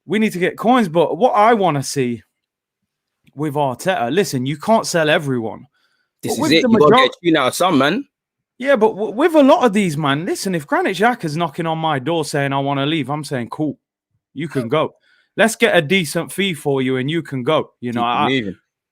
We need to get coins. But what I want to see with Arteta, listen, you can't sell everyone. This is it. You got to get you out of some, man. Yeah, but with a lot of these, man, listen, if Granit Xhaka's knocking on my door saying I want to leave, I'm saying, cool, you can go. Let's get a decent fee for you and you can go. You know,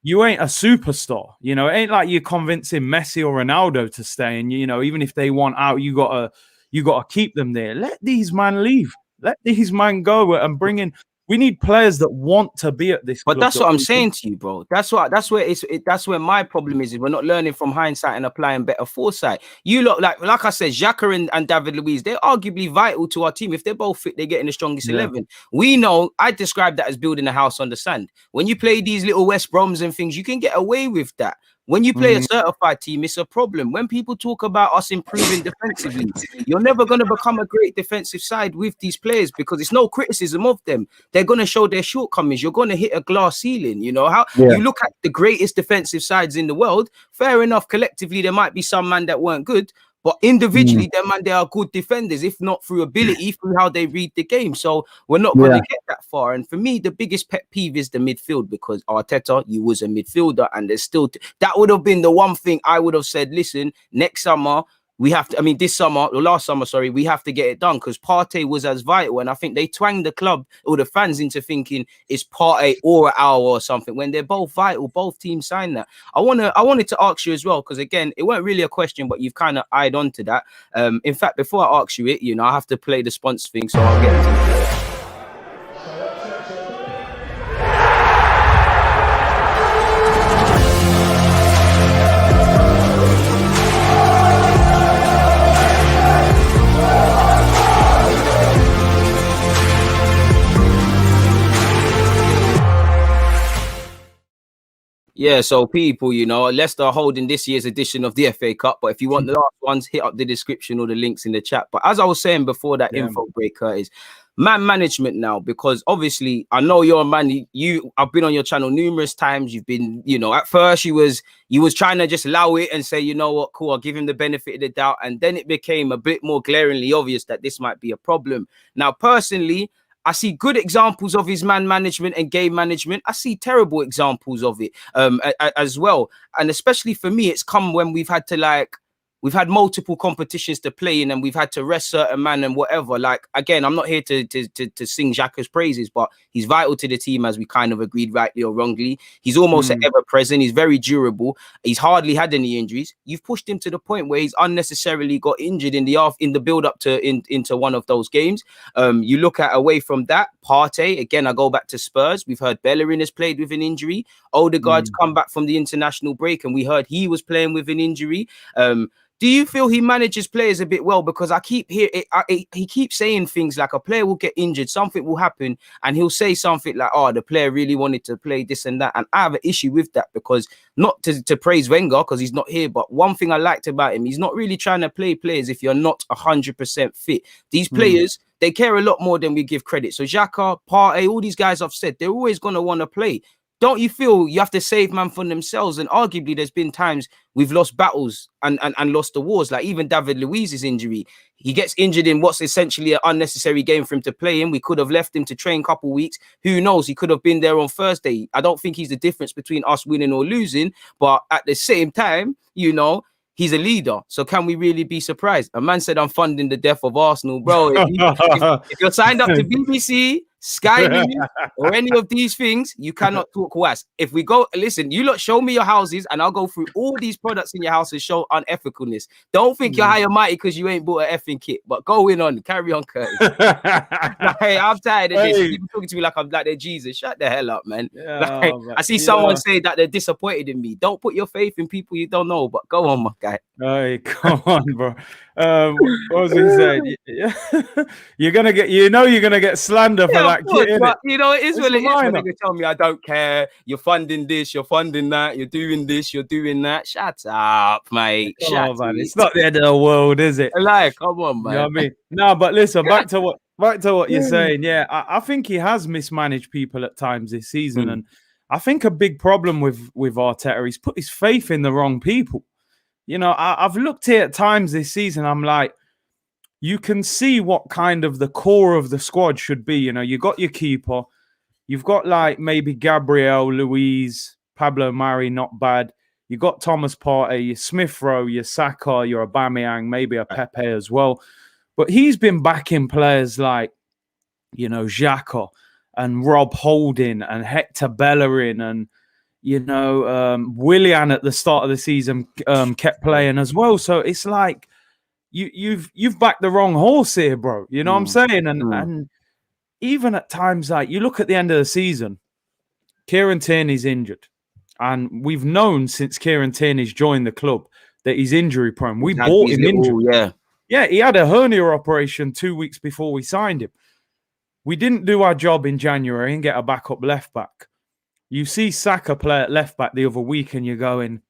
you ain't a superstar. You know, it ain't like you're convincing Messi or Ronaldo to stay. And, you know, even if they want out, you got to keep them there. Let these man leave. Let these man go and bring in. We need players that want to be at this. But that's what I'm saying to you, bro. That's where my problem is. We're not learning from hindsight and applying better foresight. You look like I said, XHAKA and David Luiz, they're arguably vital to our team. If they're both fit, they're getting the strongest 11. We know, I describe that as building a house on the sand. When you play these little West Broms and things, you can get away with that. When you play a certified team, it's a problem. When people talk about us improving defensively, you're never going to become a great defensive side with these players because it's no criticism of them. They're going to show their shortcomings. You're going to hit a glass ceiling. You know how you look at the greatest defensive sides in the world. Fair enough. Collectively, there might be some man that weren't good, but individually, they are good defenders, if not through ability, through how they read the game. So we're not going to get that far. And for me, the biggest pet peeve is the midfield because Arteta, you was a midfielder, and there's still that would have been the one thing I would have said. listen, next summer. We have to, this summer, or last summer, sorry, we have to get it done because Partey was as vital. And I think they twanged the club or the fans into thinking it's Partey or Hour or something when they're both vital. Both teams signed that. I wanted to ask you as well, because again, it weren't really a question, but you've kind of eyed on to that. In fact, before I ask you it, I have to play the sponsor thing, so I'll get into it. Yeah, so people, Leicester are holding this year's edition of the FA Cup. But if you want the last ones, hit up the description or the links in the chat. But as I was saying before that info break, Curtis, man management now, because obviously I know you're a man. I've been on your channel numerous times. You've been, at first you was trying to just allow it and say, you know what, cool, I'll give him the benefit of the doubt. And then it became a bit more glaringly obvious that this might be a problem. Now, personally, I see good examples of his man management and game management. I see terrible examples of it as well. And especially for me, it's come when we've had multiple competitions to play in and we've had to rest certain man and whatever. Like, again, I'm not here to sing Xhaka's praises, but he's vital to the team, as we kind of agreed, rightly or wrongly. He's almost ever present. He's very durable. He's hardly had any injuries. You've pushed him to the point where he's unnecessarily got injured in the build up to into one of those games. You look at away from that, Partey, again, I go back to Spurs. We've heard Bellerin has played with an injury. Odegaard's come back from the international break and we heard he was playing with an injury. Do you feel he manages players a bit well? Because I keep hearing he keeps saying things like a player will get injured, something will happen, and he'll say something like, "Oh, the player really wanted to play this and that." And I have an issue with that because not to praise Wenger because he's not here, but one thing I liked about him, he's not really trying to play players if you're not 100% fit. These players, they care a lot more than we give credit. So Xhaka, Partey, all these guys I've said, they're always going to want to play. Don't you feel you have to save man from themselves? And arguably there's been times we've lost battles and lost the wars. Like even David Luiz's injury, he gets injured in what's essentially an unnecessary game for him to play in. We could have left him to train a couple weeks. Who knows? He could have been there on Thursday. I don't think he's the difference between us winning or losing. But at the same time, he's a leader. So can we really be surprised? A man said, I'm funding the death of Arsenal. Bro, if you're signed up to BBC, Sky News, or any of these things, you cannot talk worse. If we go, listen, you lot show me your houses and I'll go through all these products in your house and show unethicalness. Don't think you're high and mighty because you ain't bought an effing kit, but carry on, Curtis. Hey, I'm tired of this. People talking to me like I'm like they're Jesus. Shut the hell up, man. I see someone say that they're disappointed in me. Don't put your faith in people you don't know, but go on, my guy. Hey, come on, bro. What was he saying? You're gonna get slander for that kid. But it is what it is. When they tell me I don't care, you're funding this, you're funding that, you're doing this, you're doing that. Shut up, mate. Shut up. It's not the end of the world, is it? Like, come on, man. You know what I mean? No, but listen, back to what you're saying. Yeah, I think he has mismanaged people at times this season, and I think a big problem with Arteta, he's put his faith in the wrong people. I've looked here at times this season. I'm like, you can see what kind of the core of the squad should be. You got your keeper. You've got like maybe Gabriel, Luiz, Pablo Mari, not bad. You got Thomas Partey, your Smith Rowe, your Saka, your Aubameyang, maybe a Pepe as well. But he's been backing players like, Xhaka and Rob Holding and Hector Bellerin and, Willian at the start of the season kept playing as well. So it's like you've backed the wrong horse here, bro. You know what I'm saying? And even at times, like you look at the end of the season, Kieran Tierney's injured. And we've known since Kieran Tierney's joined the club that he's injury prone. We bought him injured. Yeah, he had a hernia operation 2 weeks before we signed him. We didn't do our job in January and get a backup left back. You see Saka play at left back the other week and you're going,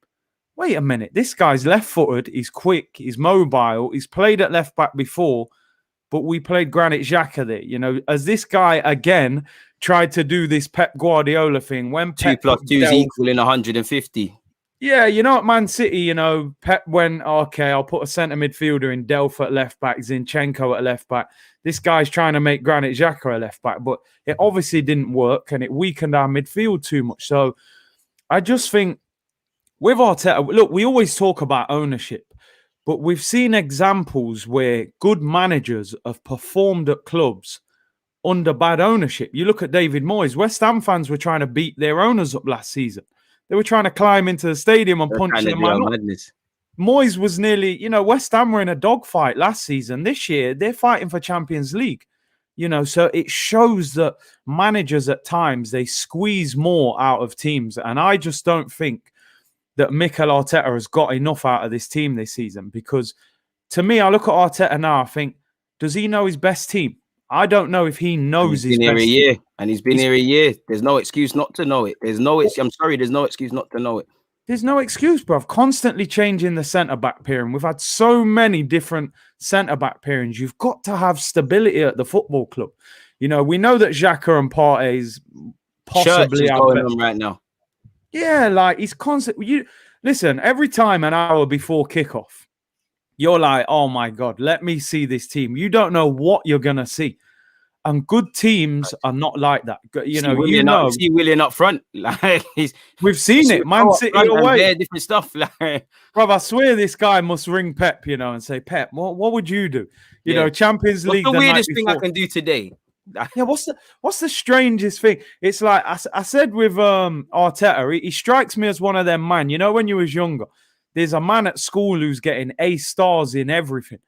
wait a minute, this guy's left-footed, he's quick, he's mobile, he's played at left back before, but we played Granit Xhaka there. You know, as this guy again tried to do this Pep Guardiola thing when 2 + 2 is equaling 150. Yeah, you know, at Man City, you know, Pep went, okay, I'll put a centre midfielder in Delph at left back, Zinchenko at left back. This guy's trying to make Granit Xhaka a left back, but it obviously didn't work and it weakened our midfield too much. So I just think with Arteta, look, we always talk about ownership, but we've seen examples where good managers have performed at clubs under bad ownership. You look at David Moyes. West Ham fans were trying to beat their owners up last season. They were trying to climb into the stadium and punch them out. Moyes was nearly, you know, West Ham were in a dogfight last season. This year, they're fighting for Champions League. You know, so it shows that managers at times, they squeeze more out of teams. And I just don't think that Mikel Arteta has got enough out of this team this season. Because to me, I look at Arteta now, I think, does he know his best team? I don't know if he knows his best team. He's been here a year, and he's been here a year. There's no excuse not to know it. I'm sorry, there's no excuse not to know it. There's no excuse, bruv. Constantly changing the centre-back pairing. We've had so many different centre-back pairings. You've got to have stability at the football club. You know, we know that Xhaka and Partey's possibly out going on right now. Yeah, like he's constantly. Listen, every time an hour before kickoff, you're like, oh my God, let me see this team. You don't know what you're going to see. And good teams are not like that. You know, see Willian up front. Like we've seen it. Man City away. Different stuff. Like, bro, I swear this guy must ring Pep, you know, and say, Pep, what would you do? You know, Champions League. What's the weirdest thing I can do today? Yeah, what's the strangest thing? It's like I said with Arteta, he strikes me as one of them man. You know, when you was younger, there's a man at school who's getting A stars in everything.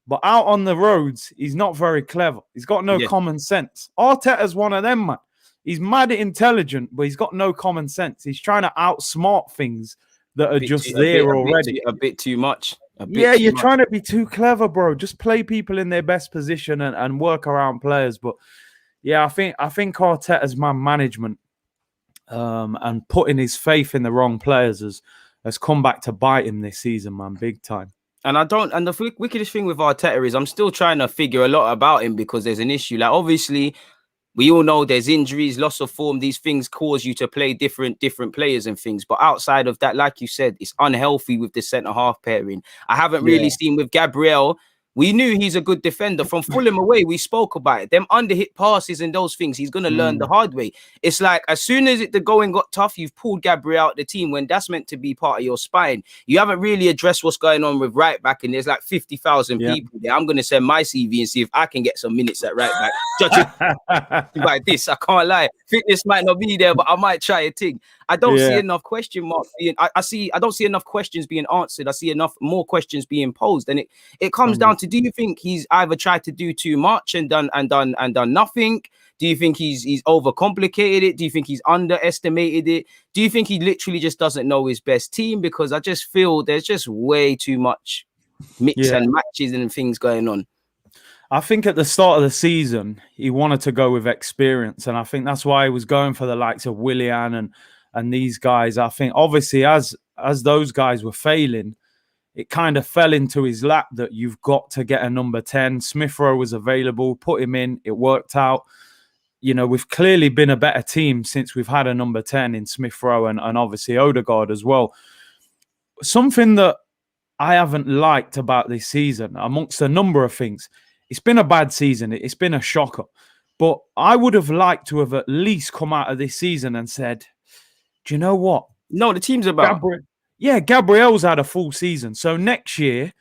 But out on the roads, he's not very clever. He's got no common sense. Arteta's one of them, man. He's mad intelligent, but he's got no common sense. He's trying to outsmart things that are just there already. A bit too much. You're trying to be too clever, bro. Just play people in their best position and work around players. But yeah, I think Arteta's man management and putting his faith in the wrong players has come back to bite him this season, man, big time. And the wickedest thing with Arteta is I'm still trying to figure a lot about him because there's an issue. Like, obviously, we all know there's injuries, loss of form. These things cause you to play different players and things. But outside of that, like you said, it's unhealthy with the centre-half pairing. I haven't really seen with Gabriel. We knew he's a good defender. From Fulham away, we spoke about it. Them under-hit passes and those things, he's going to learn the hard way. It's like as soon as the going got tough, you've pulled Gabriel out the team when that's meant to be part of your spine. You haven't really addressed what's going on with right back, and there's like 50,000 people there. I'm going to send my CV and see if I can get some minutes at right back. Judging like this, I can't lie. Fitness might not be there, but I might try a thing. I don't see enough question marks being. I don't see enough questions being answered. I see more questions being posed, and it comes down to: do you think he's either tried to do too much and done nothing? Do you think he's overcomplicated it? Do you think he's underestimated it? Do you think he literally just doesn't know his best team? Because I just feel there's just way too much mix and matches and things going on. I think at the start of the season, he wanted to go with experience, and I think that's why he was going for the likes of Willian and these guys. I think obviously as those guys were failing, it kind of fell into his lap that you've got to get a number 10. Smith Rowe was available, put him in, it worked out. You know, we've clearly been a better team since we've had a number 10 in Smith Rowe and obviously Odegaard as well. Something that I haven't liked about this season, amongst a number of things, it's been a bad season. It's been a shocker. But I would have liked to have at least come out of this season and said, do you know what? No, the team's about. Gabriel's had a full season. So next year,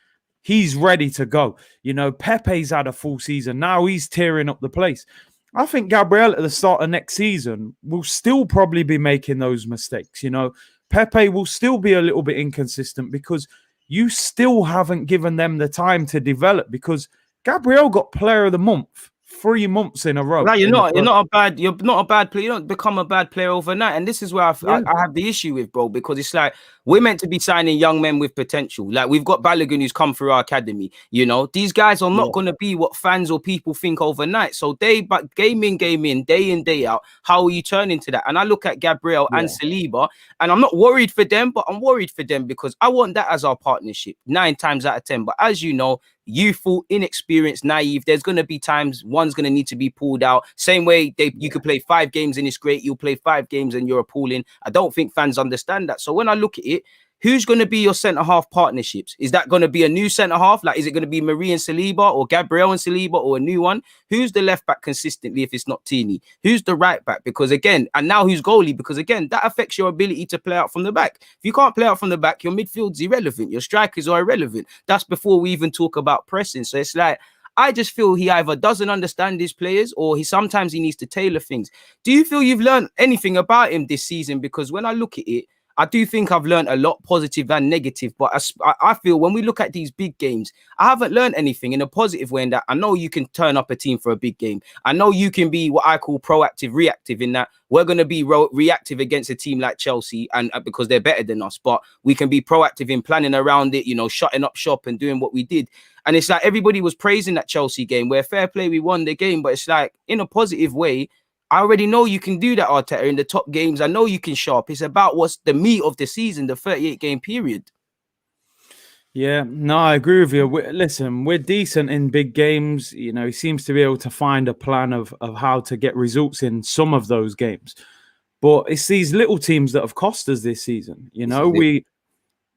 he's ready to go. You know, Pepe's had a full season. Now he's tearing up the place. I think Gabriel at the start of next season will still probably be making those mistakes. You know, Pepe will still be a little bit inconsistent because you still haven't given them the time to develop, because Gabriel got player of the month 3 months in a row. No, you're not. You're not a bad player. You don't become a bad player overnight. And this is where I have the issue with, bro, because it's like we're meant to be signing young men with potential. Like we've got Balogun who's come through our academy. You know, these guys are not going to be what fans or people think overnight. So but game in, day in, day out. How are you turning to that? And I look at Gabriel and Saliba, and I'm not worried for them, but I'm worried for them because I want that as our partnership 9 times out of 10. But as you know, youthful, inexperienced, naive, there's going to be times one's going to need to be pulled out. Same way you could play 5 games and it's great. You'll play 5 games and you're appalling. I don't think fans understand that. So when I look at it, who's going to be your centre-half partnerships? Is that going to be a new centre-half? Like, is it going to be Marie and Saliba or Gabriel and Saliba or a new one? Who's the left-back consistently if it's not Tini? Who's the right-back? Because again, and now who's goalie? Because again, that affects your ability to play out from the back. If you can't play out from the back, your midfield's irrelevant. Your strikers are irrelevant. That's before we even talk about pressing. So it's like, I just feel he either doesn't understand his players or sometimes he needs to tailor things. Do you feel you've learned anything about him this season? Because when I look at it, I do think I've learned a lot, positive and negative, but I feel when we look at these big games, I haven't learned anything in a positive way in that I know you can turn up a team for a big game. I know you can be what I call proactive, reactive in that we're going to be reactive against a team like Chelsea and because they're better than us, but we can be proactive in planning around it, you know, shutting up shop and doing what we did. And it's like everybody was praising that Chelsea game where fair play, we won the game, but it's like in a positive way, I already know you can do that, Arteta, in the top games. I know you can sharp. It's about what's the meat of the season, the 38-game period. Yeah, no, I agree with you. Listen, we're decent in big games. You know, he seems to be able to find a plan of how to get results in some of those games. But it's these little teams that have cost us this season. You know,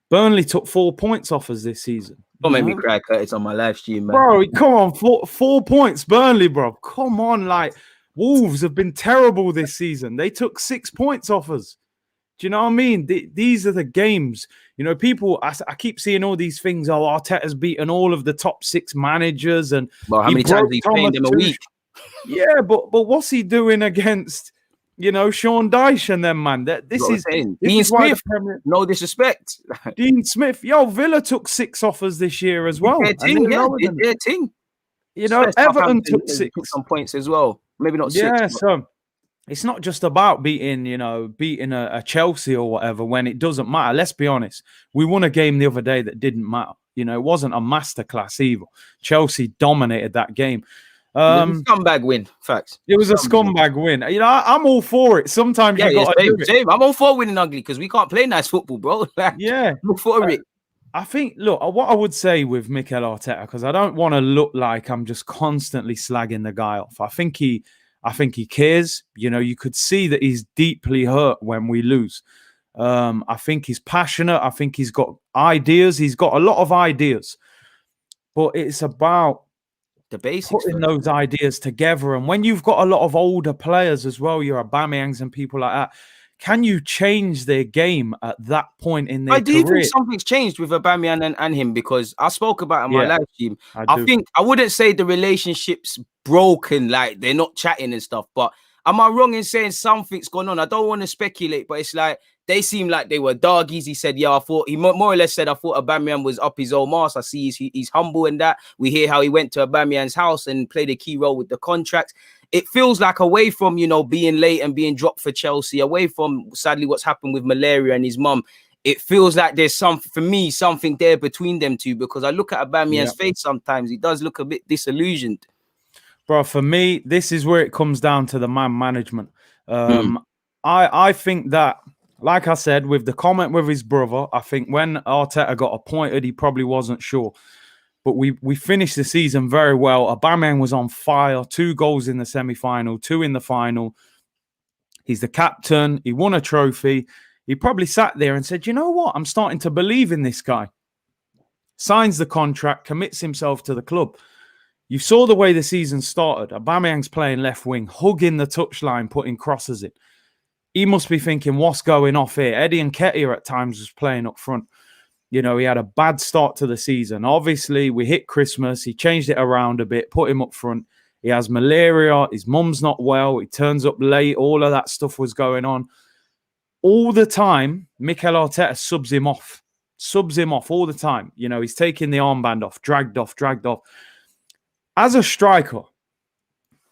Burnley took 4 points off us this season. Don't make me cry, Curtis, on my live stream, man. Bro, come on, 4 points, Burnley, bro. Come on, like... Wolves have been terrible this season. They took 6 points off us. Do you know what I mean? These are the games. You know, people, I keep seeing all these things. Oh, Arteta's beaten all of the top 6 managers. And well, how many times have you played them a week? Yeah, but what's he doing against, you know, Sean Dyche and them, man? This is Dean Smith. No disrespect. Dean Smith. Yo, Villa took 6 off us this year as well. Their team. You know, Everton took 6. Took some points as well. Maybe not 6. Yeah, so it's not just about beating a Chelsea or whatever when it doesn't matter. Let's be honest. We won a game the other day that didn't matter. You know, it wasn't a masterclass either. Chelsea dominated that game. Scumbag win, facts. It was a scumbag win. You know, I'm all for it. Sometimes you got to do it. I'm all for winning ugly because we can't play nice football, bro. Yeah. I'm all for it. I think, look, what I would say with Mikel Arteta, because I don't want to look like I'm just constantly slagging the guy off. I think he cares. You know, you could see that he's deeply hurt when we lose. I think he's passionate. I think he's got ideas. He's got a lot of ideas. But it's about the basics, putting those ideas together. And when you've got a lot of older players as well, your Aubameyangs and people like that, can you change their game at that point in their career? I do think something's changed with Aubameyang and him because I spoke about it on my live stream. I think I wouldn't say the relationship's broken, like they're not chatting and stuff, but am I wrong in saying something's gone on? I don't want to speculate, but it's like they seem like they were doggies. He said, yeah, he more or less said, I thought Aubameyang was up his own arse. I see he's humble in that. We hear how he went to Aubameyang's house and played a key role with the contract. It feels like away from, you know, being late and being dropped for Chelsea, away from, sadly, what's happened with malaria and his mum, it feels like there's something there between them two because I look at Aubameyang's face sometimes. He does look a bit disillusioned. Bro, for me, this is where it comes down to the man management. I think that, like I said, with the comment with his brother, I think when Arteta got appointed, he probably wasn't sure. But we finished the season very well. Aubameyang was on fire. 2 goals in the semi-final, 2 in the final. He's the captain. He won a trophy. He probably sat there and said, you know what? I'm starting to believe in this guy. Signs the contract, commits himself to the club. You saw the way the season started. Aubameyang's playing left wing, hugging the touchline, putting crosses in. He must be thinking, what's going off here? Eddie Nketiah at times was playing up front. You know, he had a bad start to the season. Obviously, we hit Christmas. He changed it around a bit, put him up front. He has malaria. His mum's not well. He turns up late. All of that stuff was going on. All the time, Mikel Arteta subs him off all the time. You know, he's taking the armband off, dragged off. As a striker,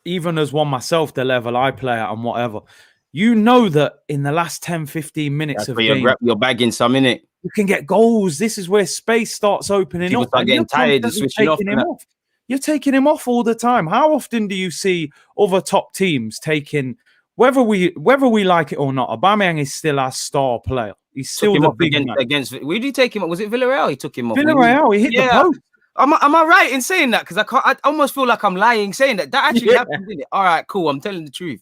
even as one myself, the level I play at and whatever, you know that in the last 10, 15 minutes of game, you're bagging some, innit? You can get goals. This is where space starts opening People up. start getting tired and switching off. You're taking him off all the time. How often do you see other top teams taking, whether we like it or not, Aubameyang is still our star player. He's still the big man. Against, where did he take him off? Was it Villarreal? He took him off. Villarreal, he hit the post. Am I right in saying that? Because I almost feel like I'm lying saying that. That actually happened, didn't it? All right, cool. I'm telling the truth.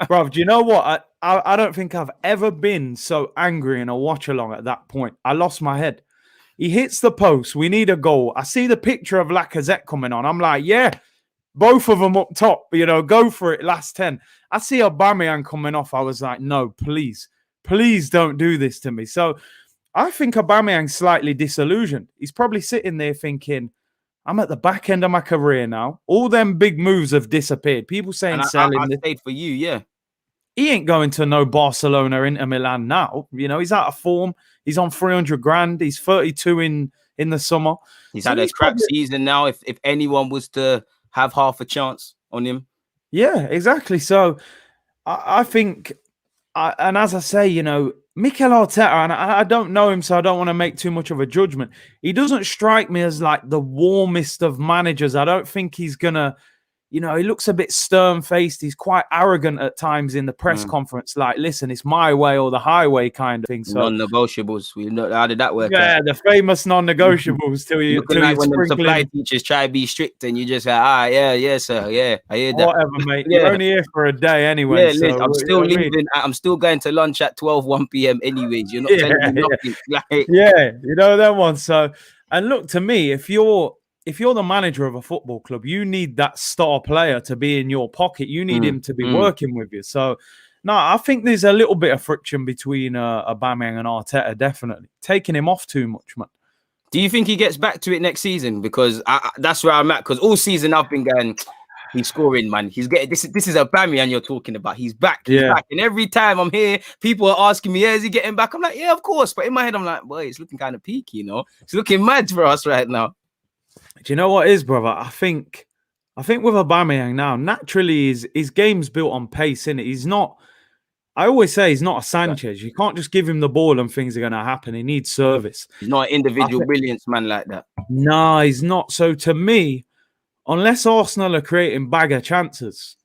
Bro, do you know what? I don't think I've ever been so angry in a watch-along at that point. I lost my head. He hits the post. We need a goal. I see the picture of Lacazette coming on. I'm like, yeah, both of them up top. You know, go for it, last 10. I see Aubameyang coming off. I was like, no, please don't do this to me. So I think Aubameyang's slightly disillusioned. He's probably sitting there thinking, I'm at the back end of my career now. All them big moves have disappeared. People saying selling. I stayed for you, yeah. He ain't going to no Barcelona, Inter Milan now. You know, he's out of form. He's on 300 grand. He's 32 in the summer. He's had a crap season now. If anyone was to have half a chance on him. Yeah, exactly. So I think, and as I say, you know, Mikel Arteta, and I don't know him, so I don't want to make too much of a judgment. He doesn't strike me as like the warmest of managers. I don't think he's going to, you know, he looks a bit stern-faced. He's quite arrogant at times in the press conference. Like, listen, it's my way or the highway kind of thing. So non-negotiables. We know how did that work? Yeah, the famous non-negotiables. Till you like when the supply teachers try to be strict, and you just like, yeah, sir, yeah, I hear that. Whatever, mate. You're only here for a day anyway. Yeah, so, I'm still leaving. I'm still going to lunch at 1 p.m. anyways. You're not telling me nothing. Like, you know that one. So, and look, to me, if you're the manager of a football club, you need that star player to be in your pocket. You need him to be working with you. So, no, I think there's a little bit of friction between Aubameyang and Arteta, definitely. Taking him off too much, man. Do you think he gets back to it next season? Because that's where I'm at. Because all season I've been going, he's scoring, man. He's getting this is Aubameyang you're talking about. He's back. He's back. And every time I'm here, people are asking me, is he getting back? I'm like, yeah, of course. But in my head, I'm like, boy, it's looking kind of peaky, you know? It's looking mad for us right now. Do you know what it is, brother? I think with Aubameyang now, naturally his game's built on pace, innit? He's not, I always say he's not a Sanchez. You can't just give him the ball and things are going to happen. He needs service. He's not an individual brilliance man like that. No, he's not. So to me, unless Arsenal are creating bagger chances,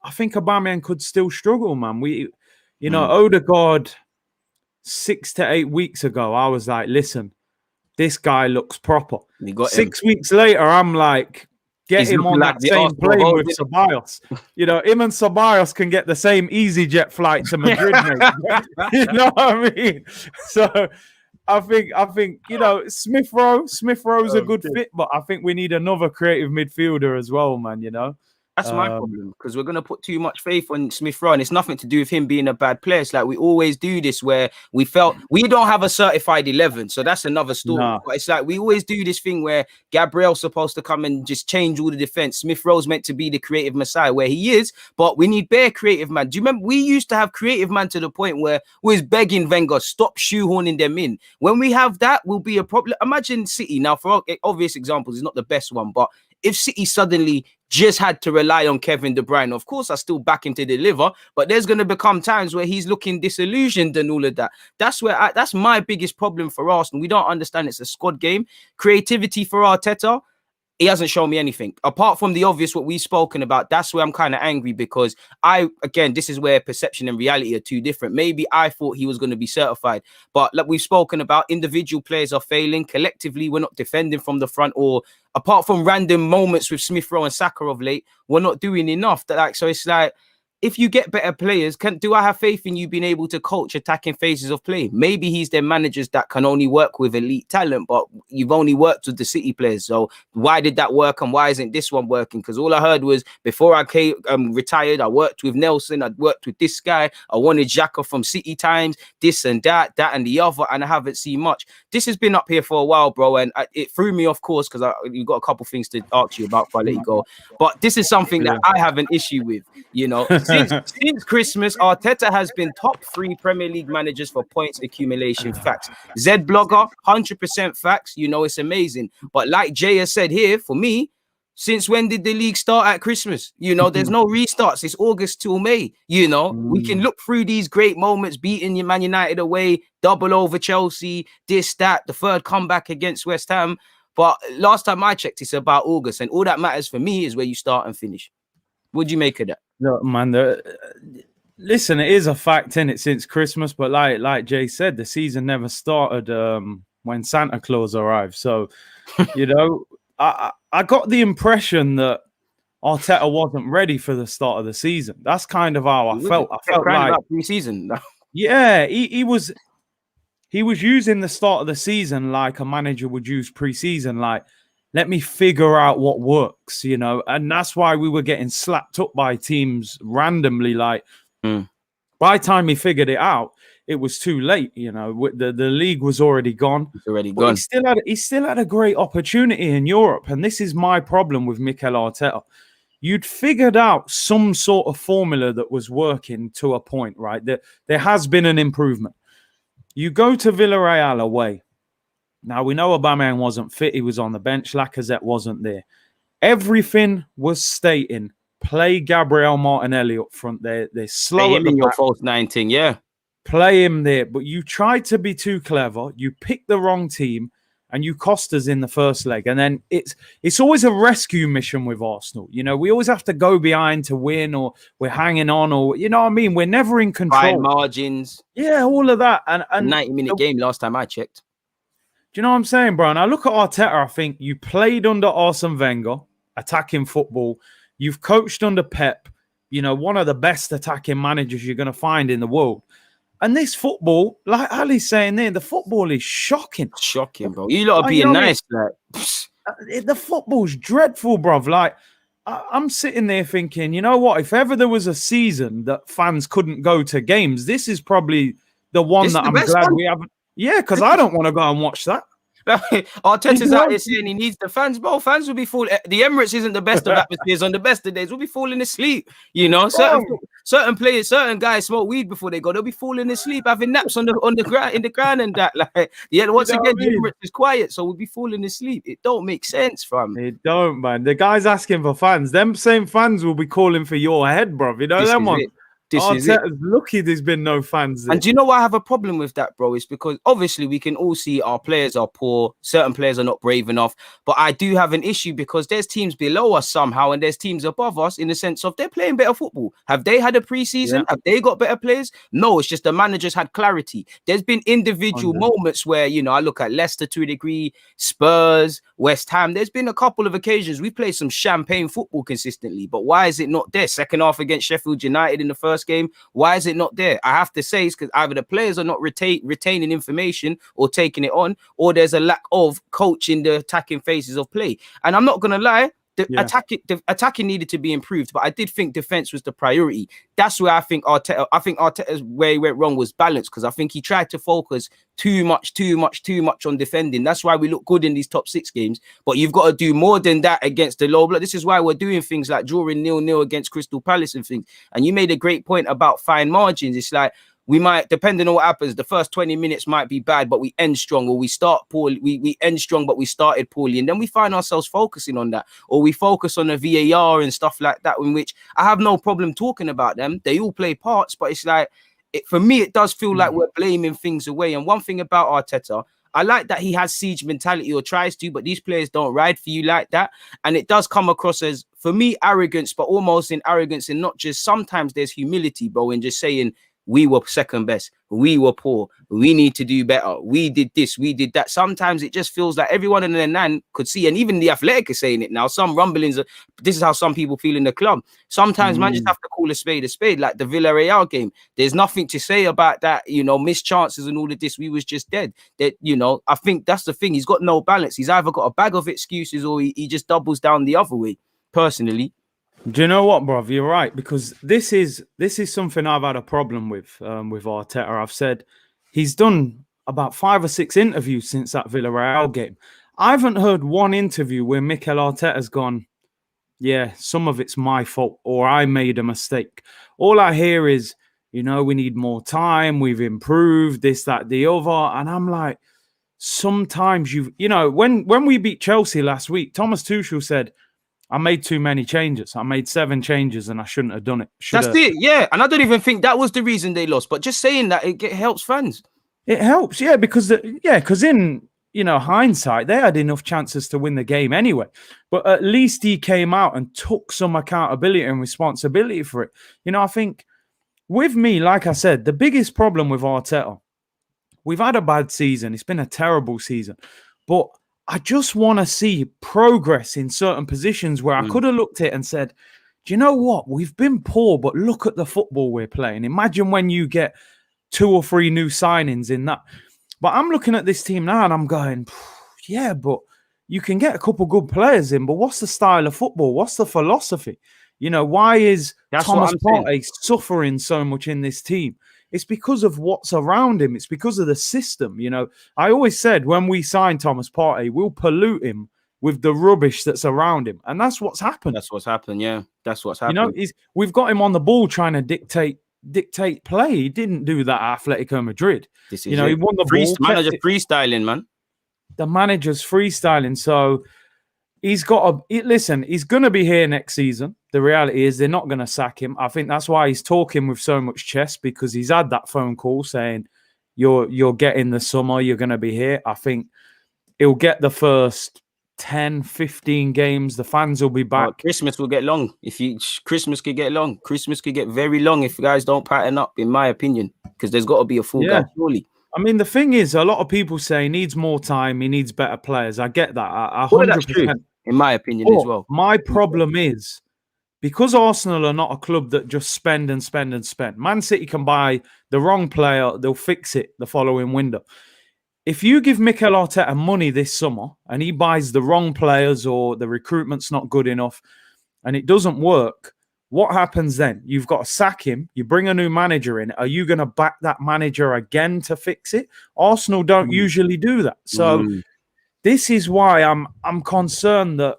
I think Aubameyang could still struggle, man. You know, Odegaard 6 to 8 weeks ago, I was like, listen, this guy looks proper. 6 weeks later, I'm like, get him on that same plane with Ceballos. You know, him and Ceballos can get the same EasyJet flight to Madrid, mate. You know what I mean? So I think, you know, Smith Rowe's a good fit, but I think we need another creative midfielder as well, man, you know? That's my problem, because we're going to put too much faith on Smith Rowe, and it's nothing to do with him being a bad player. It's like we always do this where we felt we don't have a certified 11, so that's another story. No. But it's like we always do this thing where Gabriel's supposed to come and just change all the defense. Smith Rowe's meant to be the creative messiah, where he is, but we need bare creative man. Do you remember we used to have creative man to the point where we was begging Wenger, stop shoehorning them in. When we have that, will be a problem. Imagine City now, for obvious examples, it's not the best one, but if City suddenly just had to rely on Kevin De Bruyne, of course, I still back him to deliver, but there's going to become times where he's looking disillusioned and all of that. That's my biggest problem for Arsenal. We don't understand it's a squad game. Creativity for Arteta, he hasn't shown me anything. Apart from the obvious, what we've spoken about, that's where I'm kind of angry, because again, this is where perception and reality are too different. Maybe I thought he was going to be certified, but like we've spoken about, individual players are failing. Collectively, we're not defending from the front, or apart from random moments with Smith Rowe and Saka of late, we're not doing enough. So it's like, if you get better players, do I have faith in you being able to coach attacking phases of play? Maybe he's their managers that can only work with elite talent, but you've only worked with the City players. So why did that work and why isn't this one working? Because all I heard was before I retired, I worked with Nelson, I'd worked with this guy, I wanted XHAKA from City times, this and that and the other, and I haven't seen much. This has been up here for a while, bro, and it threw me off course because you've got a couple things to ask you about before I let you go. But this is something that I have an issue with, you know. Since Christmas, Arteta has been top 3 Premier League managers for points accumulation. Facts. Z Blogger, 100% facts. You know, it's amazing. But like Jay has said here, for me, Since when did the league start at Christmas? You know, there's no restarts. It's August till May. You know, we can look through these great moments, beating your Man United away, double over Chelsea, this, that, the third comeback against West Ham. But last time I checked, it's about August. And all that matters for me is where you start and finish. What do you make of that? Look, man, listen, it is a fact, in it, since Christmas. But like Jay said, the season never started when Santa Claus arrived. So, you know, I got the impression that Arteta wasn't ready for the start of the season. That's kind of how I felt. I felt like pre-season. Yeah, he was using the start of the season like a manager would use pre-season, like, let me figure out what works, you know. And that's why we were getting slapped up by teams randomly. Like, by the time he figured it out, it was too late, you know. The league was already gone. It's already gone. He still had a great opportunity in Europe. And this is my problem with Mikel Arteta. You'd figured out some sort of formula that was working to a point, right? There has been an improvement. You go to Villarreal away. Now, we know Aubameyang wasn't fit. He was on the bench. Lacazette wasn't there. Everything was stating, play Gabriel Martinelli up front. They're slow at the back. Your false 19, yeah. Play him there. But you tried to be too clever. You picked the wrong team, and you cost us in the first leg. And then it's always a rescue mission with Arsenal. You know, we always have to go behind to win, or we're hanging on, or, you know what I mean? We're never in control. Fine margins. Yeah, all of that. And 90-minute game last time I checked. Do you know what I'm saying, bro? And I look at Arteta, I think you played under Arsene Wenger, attacking football. You've coached under Pep, you know, one of the best attacking managers you're going to find in the world. And this football, like Ali's saying there, the football is shocking. Shocking, bro. You lot are being nice. Like, the football's dreadful, bro. Like, I'm sitting there thinking, you know what? If ever there was a season that fans couldn't go to games, this is probably the one that I'm glad we haven't. Yeah, because I don't want to go and watch that. Arteta's out here saying he needs the fans. Bro, fans will be falling. The Emirates isn't the best of atmospheres. On the best of days, we'll be falling asleep. You know, certain players, certain guys smoke weed before they go. They'll be falling asleep, having naps on the ground, in the ground, and that. Like, yeah, once again, the Emirates is quiet, so we'll be falling asleep. It don't make sense, fam. It don't, man. The guys asking for fans. Them same fans will be calling for your head, bro. You know them ones. Arteta's lucky there's been no fans there. And do you know why I have a problem with that, bro? It's because obviously we can all see our players are poor. Certain players are not brave enough. But I do have an issue because there's teams below us somehow and there's teams above us in the sense of they're playing better football. Have they had a preseason? Yeah. Have they got better players? No, it's just the managers had clarity. There's been individual moments where, you know, I look at Leicester to a degree, Spurs, West Ham. There's been a couple of occasions we played some champagne football consistently. But why is it not there? Second half against Sheffield United in the first game, why is it not there? I have to say it's because either the players are not retaining information or taking it on, or there's a lack of coaching the attacking phases of play. And I'm not gonna lie, the attacking needed to be improved, but I did think defense was the priority. That's where I think Arteta's where he went wrong was balance, because I think he tried to focus too much on defending. That's why we look good in these top 6 games, but you've got to do more than that against the low block. This is why we're doing things like drawing 0-0 against Crystal Palace and things. And you made a great point about fine margins. It's like, we might, depending on what happens, the first 20 minutes might be bad, but we end strong, or we start poorly. We end strong, but we started poorly. And then we find ourselves focusing on that, or we focus on the VAR and stuff like that, in which I have no problem talking about them. They all play parts, but it's like, for me, it does feel like we're blaming things away. And one thing about Arteta, I like that he has siege mentality, or tries to, but these players don't ride for you like that. And it does come across as, for me, arrogance, but almost in arrogance, and not just, sometimes there's humility, bro, in just saying, we were second best, we were poor, we need to do better, we did this, we did that. Sometimes it just feels like everyone in their nan could see, and even the Athletic is saying it now, some rumblings, this is how some people feel in the club. Sometimes man just have to call a spade, like the Villarreal game. There's nothing to say about that, you know, missed chances and all of this. We was just dead. That, you know, I think that's the thing. He's got no balance. He's either got a bag of excuses, or he just doubles down the other way, personally. Do you know what, bro? You're right, because this is something I've had a problem with Arteta. I've said he's done about 5 or 6 interviews since that Villarreal game. I haven't heard one interview where Mikel Arteta's gone, yeah, some of it's my fault, or I made a mistake. All I hear is, you know, we need more time, we've improved, this, that, the other. And I'm like, sometimes you know, when we beat Chelsea last week, Thomas Tuchel said, I made too many changes. I made 7 changes and I shouldn't have done it. That's it. Yeah. And I don't even think that was the reason they lost. But just saying that, it helps fans. It helps. Yeah, because in, hindsight, they had enough chances to win the game anyway. But at least he came out and took some accountability and responsibility for it. I think with me, like I said, the biggest problem with Arteta, we've had a bad season. It's been a terrible season. But I just want to see progress in certain positions where I could have looked at it and said, do you know what? We've been poor, but look at the football we're playing. Imagine when you get 2 or 3 new signings in that. But I'm looking at this team now and I'm going, yeah, but you can get a couple good players in, but what's the style of football? What's the philosophy? Why is Thomas Partey suffering so much in this team? It's because of what's around him. It's because of the system. I always said when we signed Thomas Partey, we'll pollute him with the rubbish that's around him. And that's what's happened. That's what's happened. Yeah, that's what's happened. We've got him on the ball trying to dictate play. He didn't do that at Atletico Madrid. He won the ball. Manager freestyling, man. The manager's freestyling. So he's got he's going to be here next season. The reality is they're not going to sack him. I think that's why he's talking with so much chest, because he's had that phone call saying, you're getting the summer, you're going to be here. I think he'll get the first 10, 15 games. The fans will be back. Christmas will get long. Christmas could get long. Christmas could get very long if you guys don't pattern up, in my opinion, because there's got to be a full guy, surely. I mean, the thing is, a lot of people say he needs more time, he needs better players. I get that. 100%. That's true, in my opinion, as well. My problem is, because Arsenal are not a club that just spend and spend and spend. Man City can buy the wrong player, they'll fix it the following window. If you give Mikel Arteta money this summer and he buys the wrong players or the recruitment's not good enough and it doesn't work, what happens then? You've got to sack him. You bring a new manager in. Are you going to back that manager again to fix it? Arsenal don't usually do that. So this is why I'm concerned that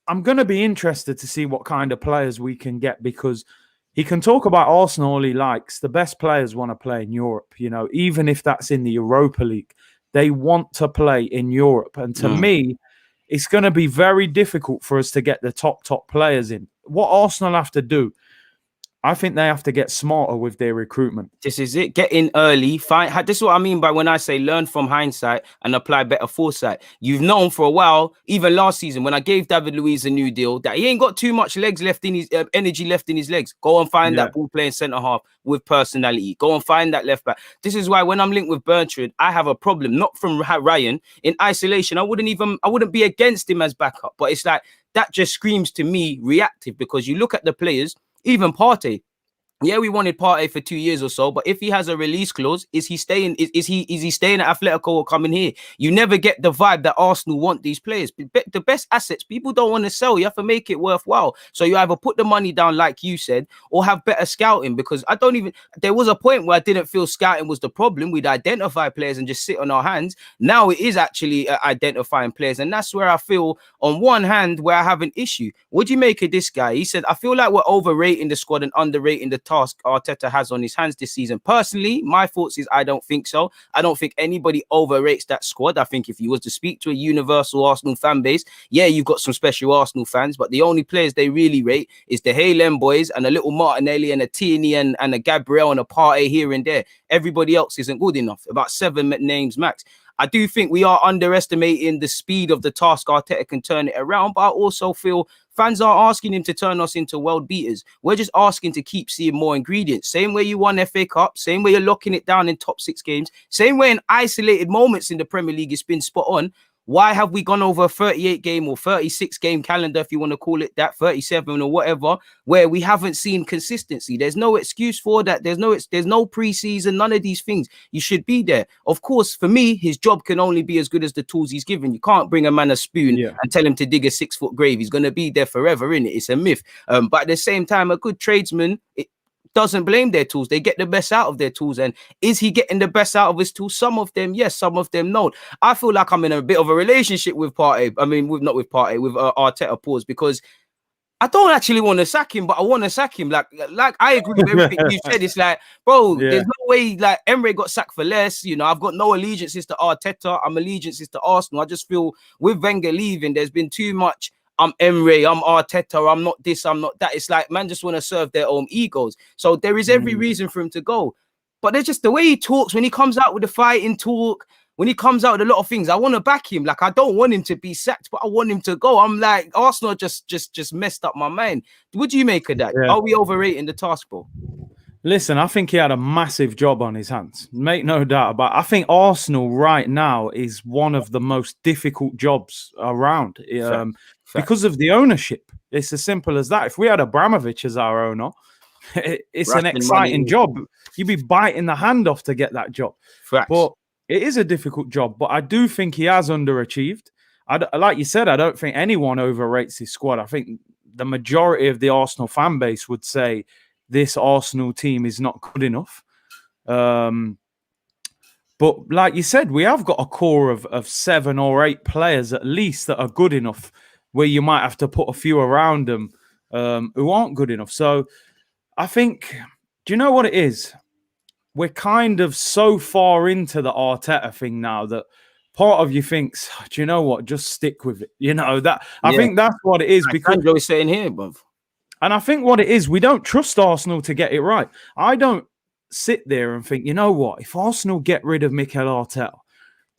I'm going to be interested to see what kind of players we can get, because he can talk about Arsenal all he likes. The best players want to play in Europe, even if that's in the Europa League. They want to play in Europe. And to me, it's going to be very difficult for us to get the top players in. What Arsenal have to do, I think they have to get smarter with their recruitment. This is it. Get in early. This is what I mean by when I say learn from hindsight and apply better foresight. You've known for a while, even last season, when I gave David Luiz a new deal, that he ain't got too much legs left in his energy left in his legs. Go and find that ball playing centre half with personality. Go and find that left back. This is why when I'm linked with Bertrand, I have a problem. Not from Ryan in isolation. I wouldn't be against him as backup, but it's like that just screams to me reactive, because you look at the players. Even Partey, yeah, we wanted Partey for 2 years or so, but if he has a release clause, is he staying? Is he staying at Atletico or coming here? You never get the vibe that Arsenal want these players. The best assets, people don't want to sell. You have to make it worthwhile. So you either put the money down, like you said, or have better scouting. Because there was a point where I didn't feel scouting was the problem. We'd identify players and just sit on our hands. Now it is actually identifying players, and that's where I feel, on one hand, where I have an issue. What do you make of this guy? He said, I feel like we're overrating the squad and underrating the task Arteta has on his hands this season. Personally, my thoughts is I don't think so. I don't think anybody overrates that squad. I think if you was to speak to a universal Arsenal fan base, yeah, you've got some special Arsenal fans, but the only players they really rate is the Haaland boys and a little Martinelli and a Tierney and a Gabriel and a Partey here and there. Everybody else isn't good enough. About 7 names max. I do think we are underestimating the speed of the task Arteta can turn it around, but I also feel fans are asking him to turn us into world beaters. We're just asking to keep seeing more ingredients. Same way you won FA Cup, same way you're locking it down in top 6 games, same way in isolated moments in the Premier League it's been spot on. Why have we gone over a 38 game or 36 game calendar, if you want to call it that, 37 or whatever, where we haven't seen consistency? There's no excuse for that. There's no preseason, none of these things. You should be there. Of course, for me, his job can only be as good as the tools he's given. You can't bring a man a spoon and tell him to dig a 6-foot grave. He's going to be there forever, innit? It's a myth. But at the same time, a good tradesman, doesn't blame their tools. They get the best out of their tools. And is he getting the best out of his tools? Some of them, yes. Some of them, no. I feel like I'm in a bit of a relationship with Partey. I mean, with Arteta, pause, because I don't actually want to sack him, but I want to sack him. Like I agree with everything you said. It's like, bro, there's no way. Like Emery got sacked for less. I've got no allegiances to Arteta. I'm allegiances to Arsenal. I just feel with Wenger leaving, there's been too much I'm Emre, I'm Arteta, I'm not this, I'm not that. It's like, man just want to serve their own egos. So there is every reason for him to go. But there's just the way he talks, when he comes out with the fighting talk, when he comes out with a lot of things, I want to back him. Like, I don't want him to be sacked, but I want him to go. I'm like, Arsenal just messed up my mind. What do you make of that? Are we overrating the task, bro? Listen, I think he had a massive job on his hands. Make no doubt about it. I think Arsenal right now is one of the most difficult jobs around because of the ownership. It's as simple as that. If we had Abramovich as our owner, it's an exciting job. You'd be biting the hand off to get that job. Facts. But it is a difficult job. But I do think he has underachieved. Like you said, I don't think anyone overrates his squad. I think the majority of the Arsenal fan base would say this Arsenal team is not good enough. But like you said, we have got a core of 7 or 8 players at least that are good enough, where you might have to put a few around them who aren't good enough. So I think, do you know what it is? We're kind of so far into the Arteta thing now that part of you thinks, do you know what? Just stick with it. You know, that I think that's what it is. Because Andrew is saying here, bruv. And I think what it is, we don't trust Arsenal to get it right. I don't sit there and think, you know what, if Arsenal get rid of Mikel Arteta,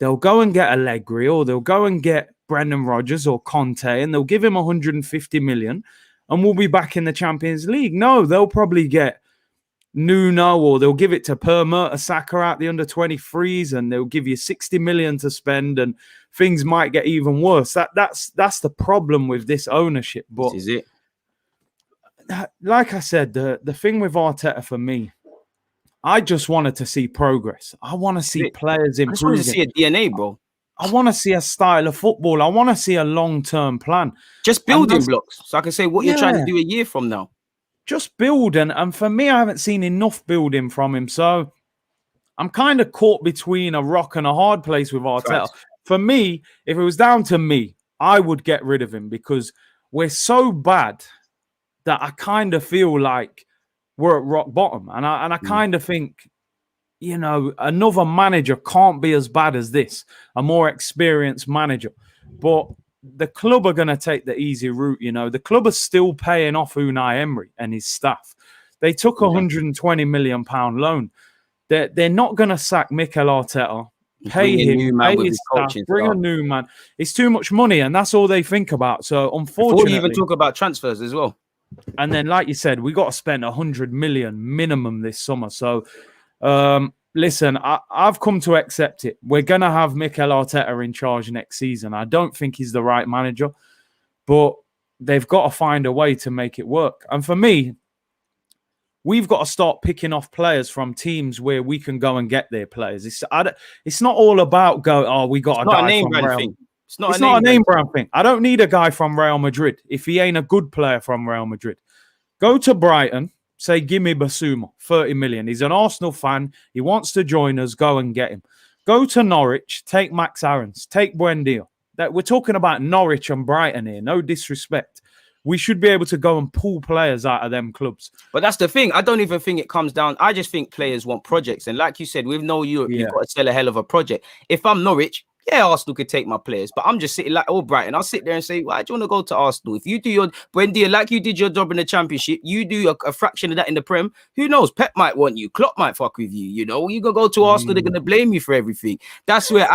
they'll go and get Allegri, or they'll go and get Brendan Rodgers or Conte, and they'll give him 150 million and we'll be back in the Champions League. No, they'll probably get Nuno, or they'll give it to Per Mertesacker out the under-23s, and they'll give you 60 million to spend, and things might get even worse. That's the problem with this ownership. But this is it. Like I said, the thing with Arteta for me, I just wanted to see progress. I want to see players improving. I just want to see a DNA, bro. I want to see a style of football. I want to see a long-term plan. Just building blocks. So I can say what you're trying to do a year from now. Just build. And for me, I haven't seen enough building from him. So I'm kind of caught between a rock and a hard place with Arteta. Right. For me, if it was down to me, I would get rid of him, because we're so bad that I kind of feel like we're at rock bottom. And I kind of think, you know, another manager can't be as bad as this, a more experienced manager. But the club are going to take the easy route, you know. The club are still paying off Unai Emery and his staff. They took a £120 million loan. They're not going to sack Mikel Arteta, pay him, pay his staff, bring a new man. It's too much money, and that's all they think about. So, unfortunately... Before you even talk about transfers as well. And then, like you said, we got to spend 100 million minimum this summer. So, listen, I've come to accept it. We're going to have Mikel Arteta in charge next season. I don't think he's the right manager, but they've got to find a way to make it work. And for me, we've got to start picking off players from teams where we can go and get their players. It's not all about we got a guy from Real Madrid. It's not a name brand thing. I don't need a guy from Real Madrid if he ain't a good player from Real Madrid. Go to Brighton, say, give me Basuma, 30 million. He's an Arsenal fan. He wants to join us. Go and get him. Go to Norwich, take Max Aarons, take Buendia. We're talking about Norwich and Brighton here. No disrespect. We should be able to go and pull players out of them clubs. But that's the thing. I don't even think it comes down. I just think players want projects. And like you said, with no Europe, you've got to sell a hell of a project. If I'm Norwich, Arsenal could take my players, but I'm just sitting like Brighton. I'll sit there and say, why do you want to go to Arsenal? If you do your Buendia, like you did your job in the Championship, you do a fraction of that in the Prem, who knows? Pep might want you. Klopp might fuck with you. You know, you gonna go to Arsenal, they're gonna blame you for everything. That's where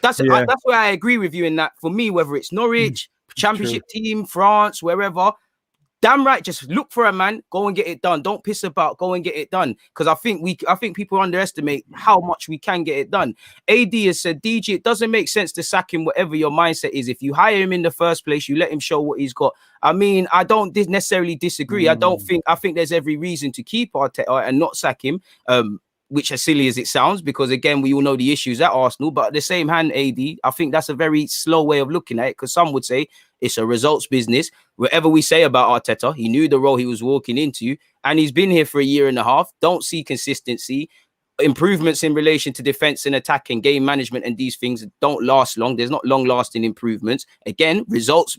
that's where I agree with you in that. For me, whether it's Norwich, Championship team, France, wherever, damn right, just look for a man, go and get it done. Don't piss about, go and get it done. Because I think people underestimate how much we can get it done. AD has said, DG, it doesn't make sense to sack him, whatever your mindset is. If you hire him in the first place, you let him show what he's got. I mean, I don't necessarily disagree. I think there's every reason to keep Arteta and not sack him. Which, as silly as it sounds, because again, we all know the issues at Arsenal, but at the same hand, AD, I think that's a very slow way of looking at it, because some would say it's a results business. Whatever we say about Arteta, he knew the role he was walking into, and he's been here for a year and a half. Don't see consistency. Improvements in relation to defense and attack and game management, and these things don't last long. There's not long-lasting improvements. Again, results.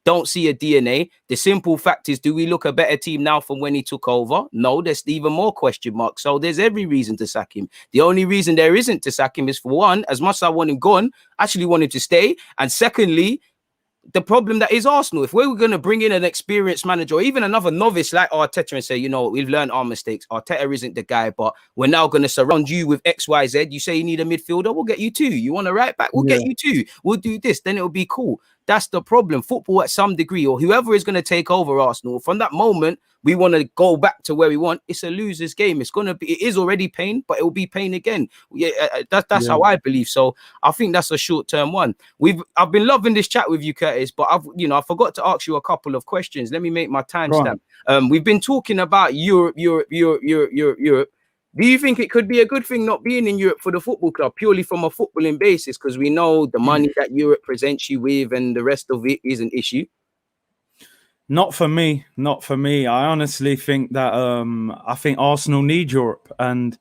Don't see a DNA. The simple fact is, do we look a better team now from when he took over? No, there's even more question marks. So there's every reason to sack him. The only reason there isn't to sack him is, for one, as much as I want him gone, I actually want him to stay. And secondly, the problem that is Arsenal. If we were going to bring in an experienced manager or even another novice like Arteta and say, you know, we've learned our mistakes, Arteta isn't the guy, but we're now going to surround you with X, Y, Z. You say you need a midfielder, we'll get you two. You want a right back, we'll get you two. We'll do this, then it'll be cool. That's the problem. Football at some degree, or whoever is going to take over Arsenal, from that moment, we want to go back to where we want. It's a loser's game. It's going to be, it is already pain, but it will be pain again. Yeah, that's how I believe. So I think that's a short-term one. I've been loving this chat with you, Curtis, but I forgot to ask you a couple of questions. Let me make my timestamp. We've been talking about Europe. Do you think it could be a good thing not being in Europe for the football club, purely from a footballing basis? Because we know the money that Europe presents you with and the rest of it is an issue. Not for me. Not for me. I honestly think that I think Arsenal need Europe. And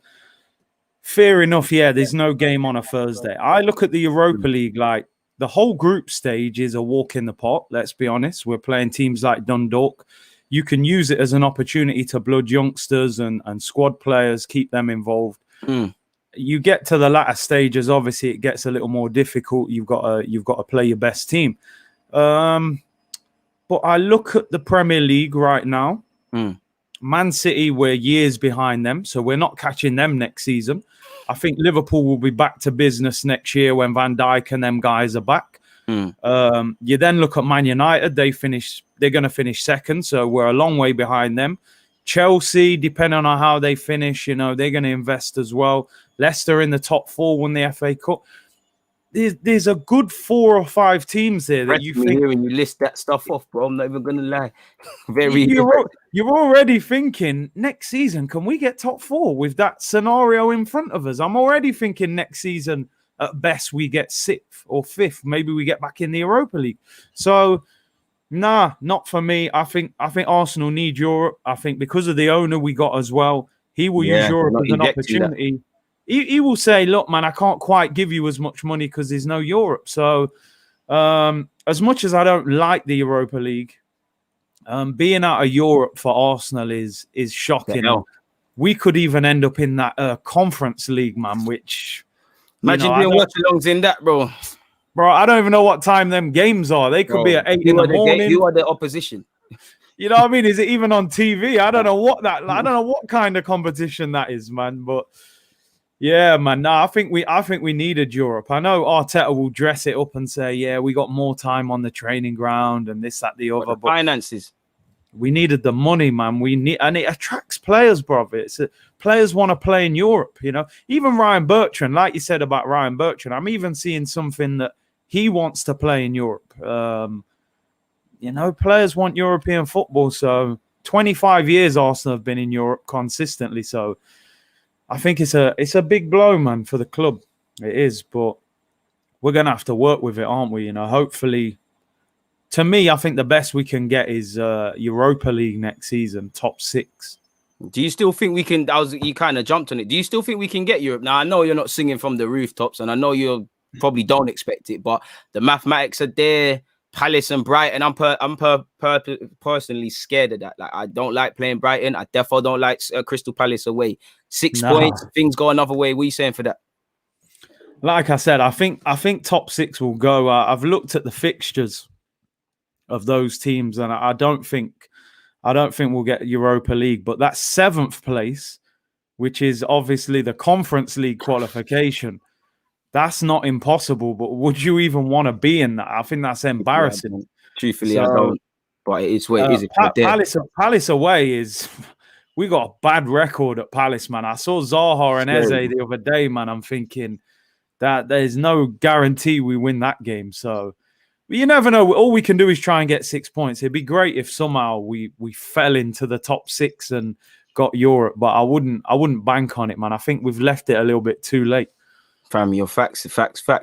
fair enough, yeah, there's no game on a Thursday. I look at the Europa League like the whole group stage is a walk in the park, let's be honest. We're playing teams like Dundalk. You can use it as an opportunity to blood youngsters and squad players, keep them involved. You get to the latter stages, obviously it gets a little more difficult. You've got to play your best team. But I look at the Premier League right now. Man City, we're years behind them, so we're not catching them next season. I think Liverpool will be back to business next year when Van Dijk and them guys are back. You then look at Man United. They're going to finish second, so we're a long way behind them. Chelsea, depending on how they finish, you know, they're going to invest as well. Leicester in the top 4 won the FA Cup. There's a good 4 or 5 teams there that you think when you list that stuff off, bro. I'm not even gonna lie. You're already thinking next season, can we get top 4 with that scenario in front of us? I'm already thinking next season at best we get 6th or 5th. Maybe we get back in the Europa League. So nah, not for me. I think Arsenal need Europe. I think because of the owner we got as well, he will use Europe as an opportunity. He will say, look, man, I can't quite give you as much money because there's no Europe. So as much as I don't like the Europa League, being out of Europe for Arsenal is shocking. We could even end up in that Conference League, man, which... Imagine doing watch-alongs in that, bro. Bro, I don't even know what time them games are. They could be at 8 in the morning. Who are the opposition? You know what I mean? Is it even on TV? I don't know I don't know what kind of competition that is, man. But... yeah, man. No, I think we needed Europe. I know Arteta will dress it up and say, yeah, we got more time on the training ground and this, that, the other. But finances. We needed the money, man. And it attracts players, bro. Players want to play in Europe, you know. Even Ryan Bertrand, like you said about Ryan Bertrand, I'm even seeing something that he wants to play in Europe. You know, players want European football. So 25 years Arsenal have been in Europe consistently. So I think it's a big blow, man, for the club. It is, but we're going to have to work with it, aren't we? You know, hopefully, to me, I think the best we can get is Europa League next season, top 6. Do you still think we can? You kind of jumped on it. Do you still think we can get Europe? Now, I know you're not singing from the rooftops, and I know you probably don't expect it, but the mathematics are there. Palace and Brighton, I'm personally scared of that. Like, I don't like playing Brighton. I definitely don't like Crystal Palace away. 6 points, things go another way. What are you saying for that? Like I said, I think top 6 will go. I've looked at the fixtures of those teams, and I don't think we'll get Europa League. But that 7th place, which is obviously the Conference League qualification. That's not impossible, but would you even want to be in that? I think that's embarrassing. Truthfully, I don't. But it's what it is. Palace away is... we got a bad record at Palace, man. I saw Zaha and Eze the other day, man. I'm thinking that there's no guarantee we win that game. So you never know. All we can do is try and get 6 points. It'd be great if somehow we fell into the top 6 and got Europe, but I wouldn't bank on it, man. I think we've left it a little bit too late. Fam, your facts.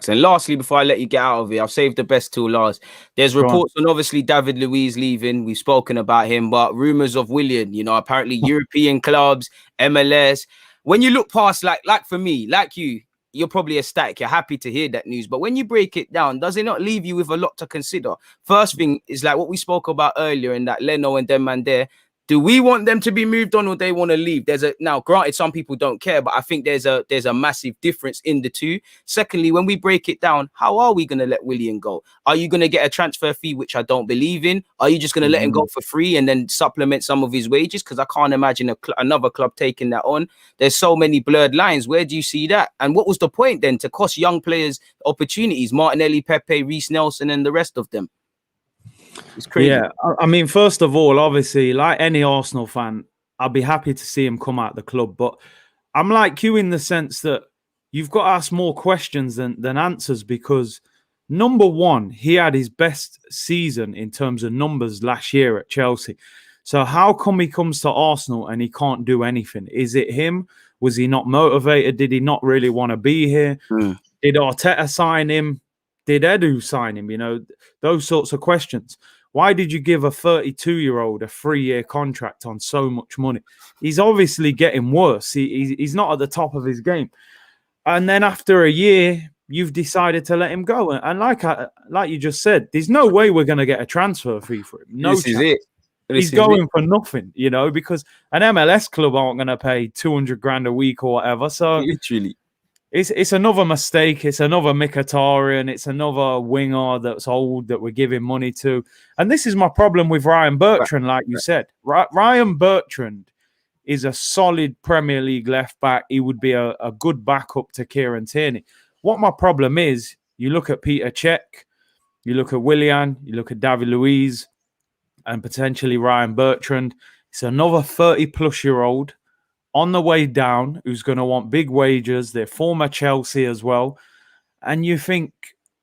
And lastly, before I let you get out of here, I've saved the best till last. There's reports on obviously David Luiz leaving. We've spoken about him, but rumors of Willian, you know, apparently European clubs, MLS. When you look past, like for me, like you're probably ecstatic. You're happy to hear that news. But when you break it down, does it not leave you with a lot to consider? First thing is like what we spoke about earlier in that Leno and them man there. Do we want them to be moved on or they want to leave? Now, granted, some people don't care, but I think there's a massive difference in the two. Secondly, when we break it down, how are we going to let Willian go? Are you going to get a transfer fee, which I don't believe in? Are you just going to let him go for free and then supplement some of his wages? Because I can't imagine another club taking that on. There's so many blurred lines. Where do you see that? And what was the point then to cost young players opportunities? Martinelli, Pepe, Reece Nelson, and the rest of them. It's crazy. Yeah, I mean, first of all, obviously, like any Arsenal fan, I'd be happy to see him come out of the club. But I'm like you in the sense that you've got to ask more questions than answers, because number one, he had his best season in terms of numbers last year at Chelsea. So how come he comes to Arsenal and he can't do anything? Is it him? Was he not motivated? Did he not really want to be here? Did Arteta sign him? Did Edu sign him? You know, those sorts of questions. Why did you give a 32-year-old a 3-year contract on so much money? He's obviously getting worse. He's not at the top of his game. And then after a year, you've decided to let him go. And like you just said, there's no way we're going to get a transfer fee for him. No this chance. Is it. He's going for nothing, you know, because an MLS club aren't going to pay 200 grand a week or whatever. So literally. It's another mistake. It's another Mkhitaryan. It's another winger that's old that we're giving money to. And this is my problem with Ryan Bertrand, like you said. Ryan Bertrand is a solid Premier League left back. He would be a good backup to Kieran Tierney. What my problem is, you look at Peter Cech, you look at Willian, you look at David Luiz, and potentially Ryan Bertrand. It's another 30-plus-year-old on the way down, who's going to want big wages. They're former Chelsea as well. And you think,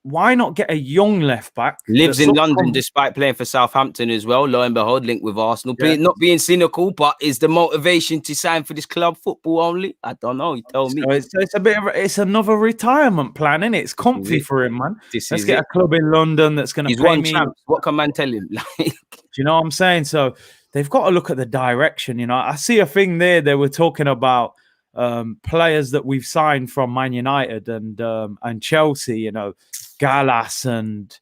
why not get a young left back? Lives in London despite playing for Southampton as well. Lo and behold, linked with Arsenal. Yeah. Not being cynical, but is the motivation to sign for this club football only? I don't know. You tell me. So it's a bit of it's another retirement plan, isn't it? It's comfy for him, man. Let's get a club in London that's going to pay me. What can man tell him? Do you know what I'm saying? So they've got to look at the direction. You know, I see a thing there. They were talking about players that we've signed from Man United and Chelsea. You know, Gallas and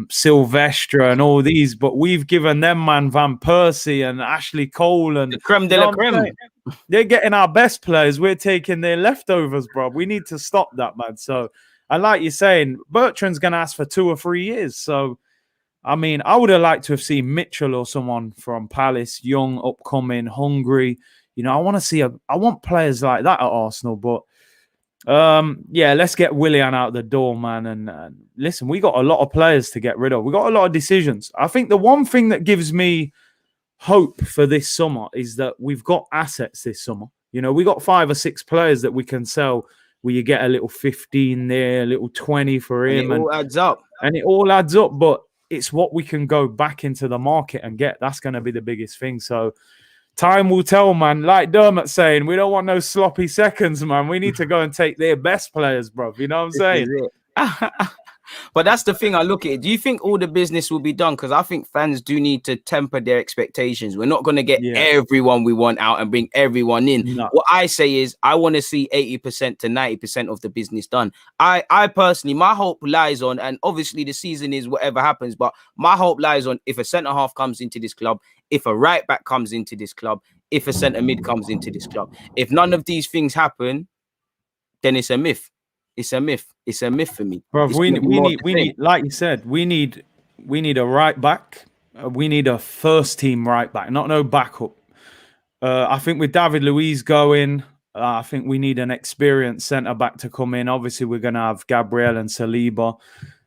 Silvestre and all these, but we've given them Van Persie and Ashley Cole and the creme de la creme. They're getting our best players. We're taking their leftovers, bro. We need to stop that, man. So, and like you're saying, Bertrand's going to ask for 2 or 3 years. So, I mean, I would have liked to have seen Mitchell or someone from Palace, young, upcoming, hungry. You know, I want players like that at Arsenal. But yeah, let's get Willian out the door, man. And listen, we got a lot of players to get rid of. We got a lot of decisions. I think the one thing that gives me hope for this summer is that we've got assets this summer. You know, we got 5 or 6 players that we can sell where you get a little 15 there, a little 20 for him. And it all adds up. And it all adds up. But it's what we can go back into the market and get. That's going to be the biggest thing. So time will tell, man. Like Dermot saying, we don't want no sloppy seconds, man. We need to go and take their best players, bro. You know what I'm saying? But that's the thing I look at it. Do you think all the business will be done? Because I think fans do need to temper their expectations. We're not going to get everyone we want out and bring everyone in. No. What I say is I want to see 80% to 90% of the business done. I personally, my hope lies on, and obviously the season is whatever happens, but my hope lies on if a centre-half comes into this club, if a right-back comes into this club, if a centre-mid comes into this club. If none of these things happen, then it's a myth. It's a myth. It's a myth for me. Bro, we need, like you said, we need a right back. We need a first team right back, not no backup. I think with David Luiz going, I think we need an experienced centre back to come in. Obviously, we're going to have Gabriel and Saliba.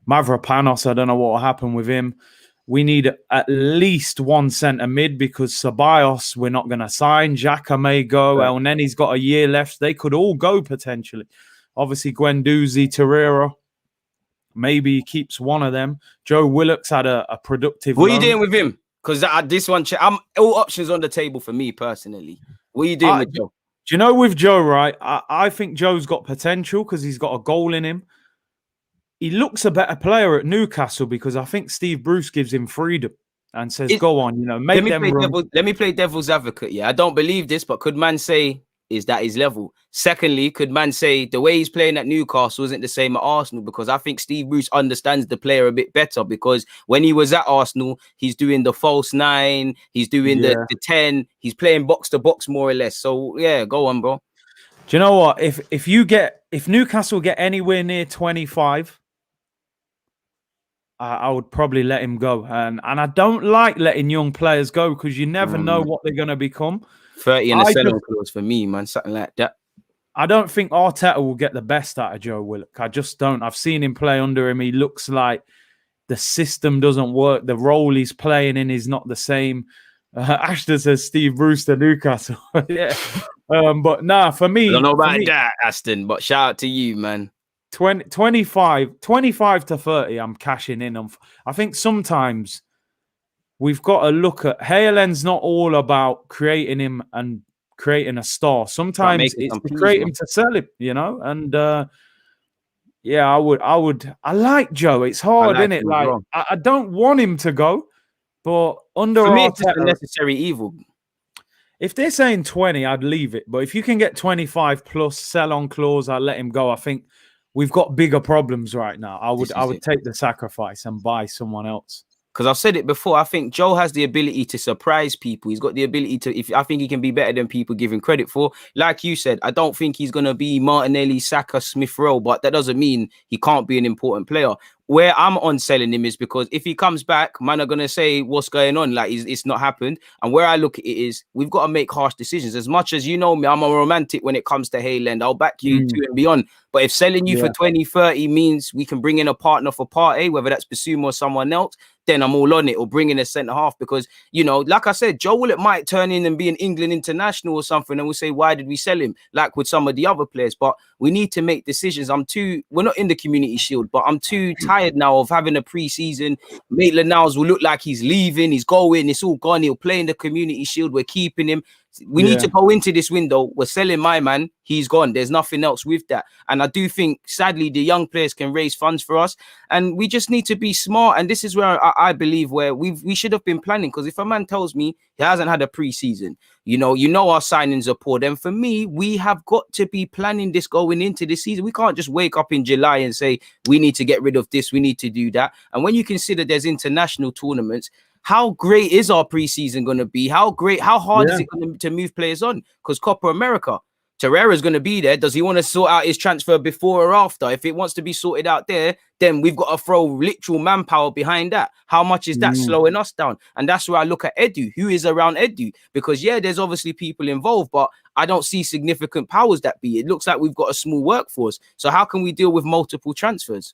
Mavropanos, I don't know what will happen with him. We need at least one centre mid because Ceballos we're not going to sign. XHAKA may go. El Nenny's got a year left. They could all go potentially. Obviously, Guendouzi, Torreira, maybe he keeps one of them. Joe Willock's had a productive. What are you doing with him? Because this one, I'm all options on the table for me personally. What are you doing with Joe? Do you know with Joe, right? I think Joe's got potential because he's got a goal in him. He looks a better player at Newcastle because I think Steve Bruce gives him freedom and says, go on, you know, make them run. Let me play devil's advocate. Yeah, I don't believe this, but could man say is that his level? Secondly, could man say the way he's playing at Newcastle isn't the same at Arsenal? Because I think Steve Bruce understands the player a bit better, because when he was at Arsenal, he's doing the false 9, he's doing the 10, he's playing box to box more or less. So yeah, go on, bro. Do you know what? If Newcastle get anywhere near 25, I would probably let him go. And I don't like letting young players go, because you never know what they're going to become. 30 and a sell-on clause for me, man, something like that. I don't think Arteta will get the best out of Joe Willock. I just don't. I've seen him play under him. He looks like the system doesn't work. The role he's playing in is not the same. Ashton says Steve Bruce to Newcastle. Yeah. But nah, for me... I don't know about that, Aston, but shout out to you, man. 25 to 30, I'm cashing in on. I think sometimes we've got to look at... KROENKE'S not all about creating him and creating a star. Sometimes it's to create him to sell him, you know? And yeah, I like Joe. It's hard, isn't it? Like, I don't want him to go, but under for me, Arteta, it's a necessary evil. If they're saying 20, I'd leave it. But if you can get 25 plus sell-on clause, I'd let him go. I think we've got bigger problems right now. I would take the sacrifice and buy someone else. Because I've said it before, I think Joe has the ability to surprise people. He's got the ability to, I think he can be better than people give him credit for. Like you said, I don't think he's going to be Martinelli, Saka, Smith Rowe, but that doesn't mean he can't be an important player. Where I'm on selling him is because if he comes back, man are going to say what's going on, like it's not happened. And where I look at it is we've got to make harsh decisions. As much as you know me, I'm a romantic when it comes to KROENKE. I'll back you to and beyond. But if selling you for 20, 30 means we can bring in a partner for Partey, whether that's Basuma or someone else, then I'm all on it, or bring in a centre-half. Because, you know, like I said, Joe Willock might turn in and be an England international or something, and we'll say, why did we sell him? Like with some of the other players. But we need to make decisions. We're not in the Community Shield, but I'm too tired now of having a pre-season. Maitland-Niles will look like he's leaving, he's going, it's all gone. He'll play in the Community Shield. We're keeping him. We need to go into this window. We're selling my man. He's gone. There's nothing else with that. And I do think, sadly, the young players can raise funds for us. And we just need to be smart. And this is where I believe where we should have been planning. Because if a man tells me he hasn't had a pre-season, you know our signings are poor, then for me, we have got to be planning this going into this season. We can't just wake up in July and say, we need to get rid of this, we need to do that. And when you consider there's international tournaments, how great is our preseason going to be? How hard is it going to move players on? Because Copa America, Torreira's going to be there. Does he want to sort out his transfer before or after? If it wants to be sorted out there, then we've got to throw literal manpower behind that. How much is that slowing us down? And that's where I look at Edu. Who is around Edu? Because, yeah, there's obviously people involved, but I don't see significant powers that be. It looks like we've got a small workforce. So how can we deal with multiple transfers?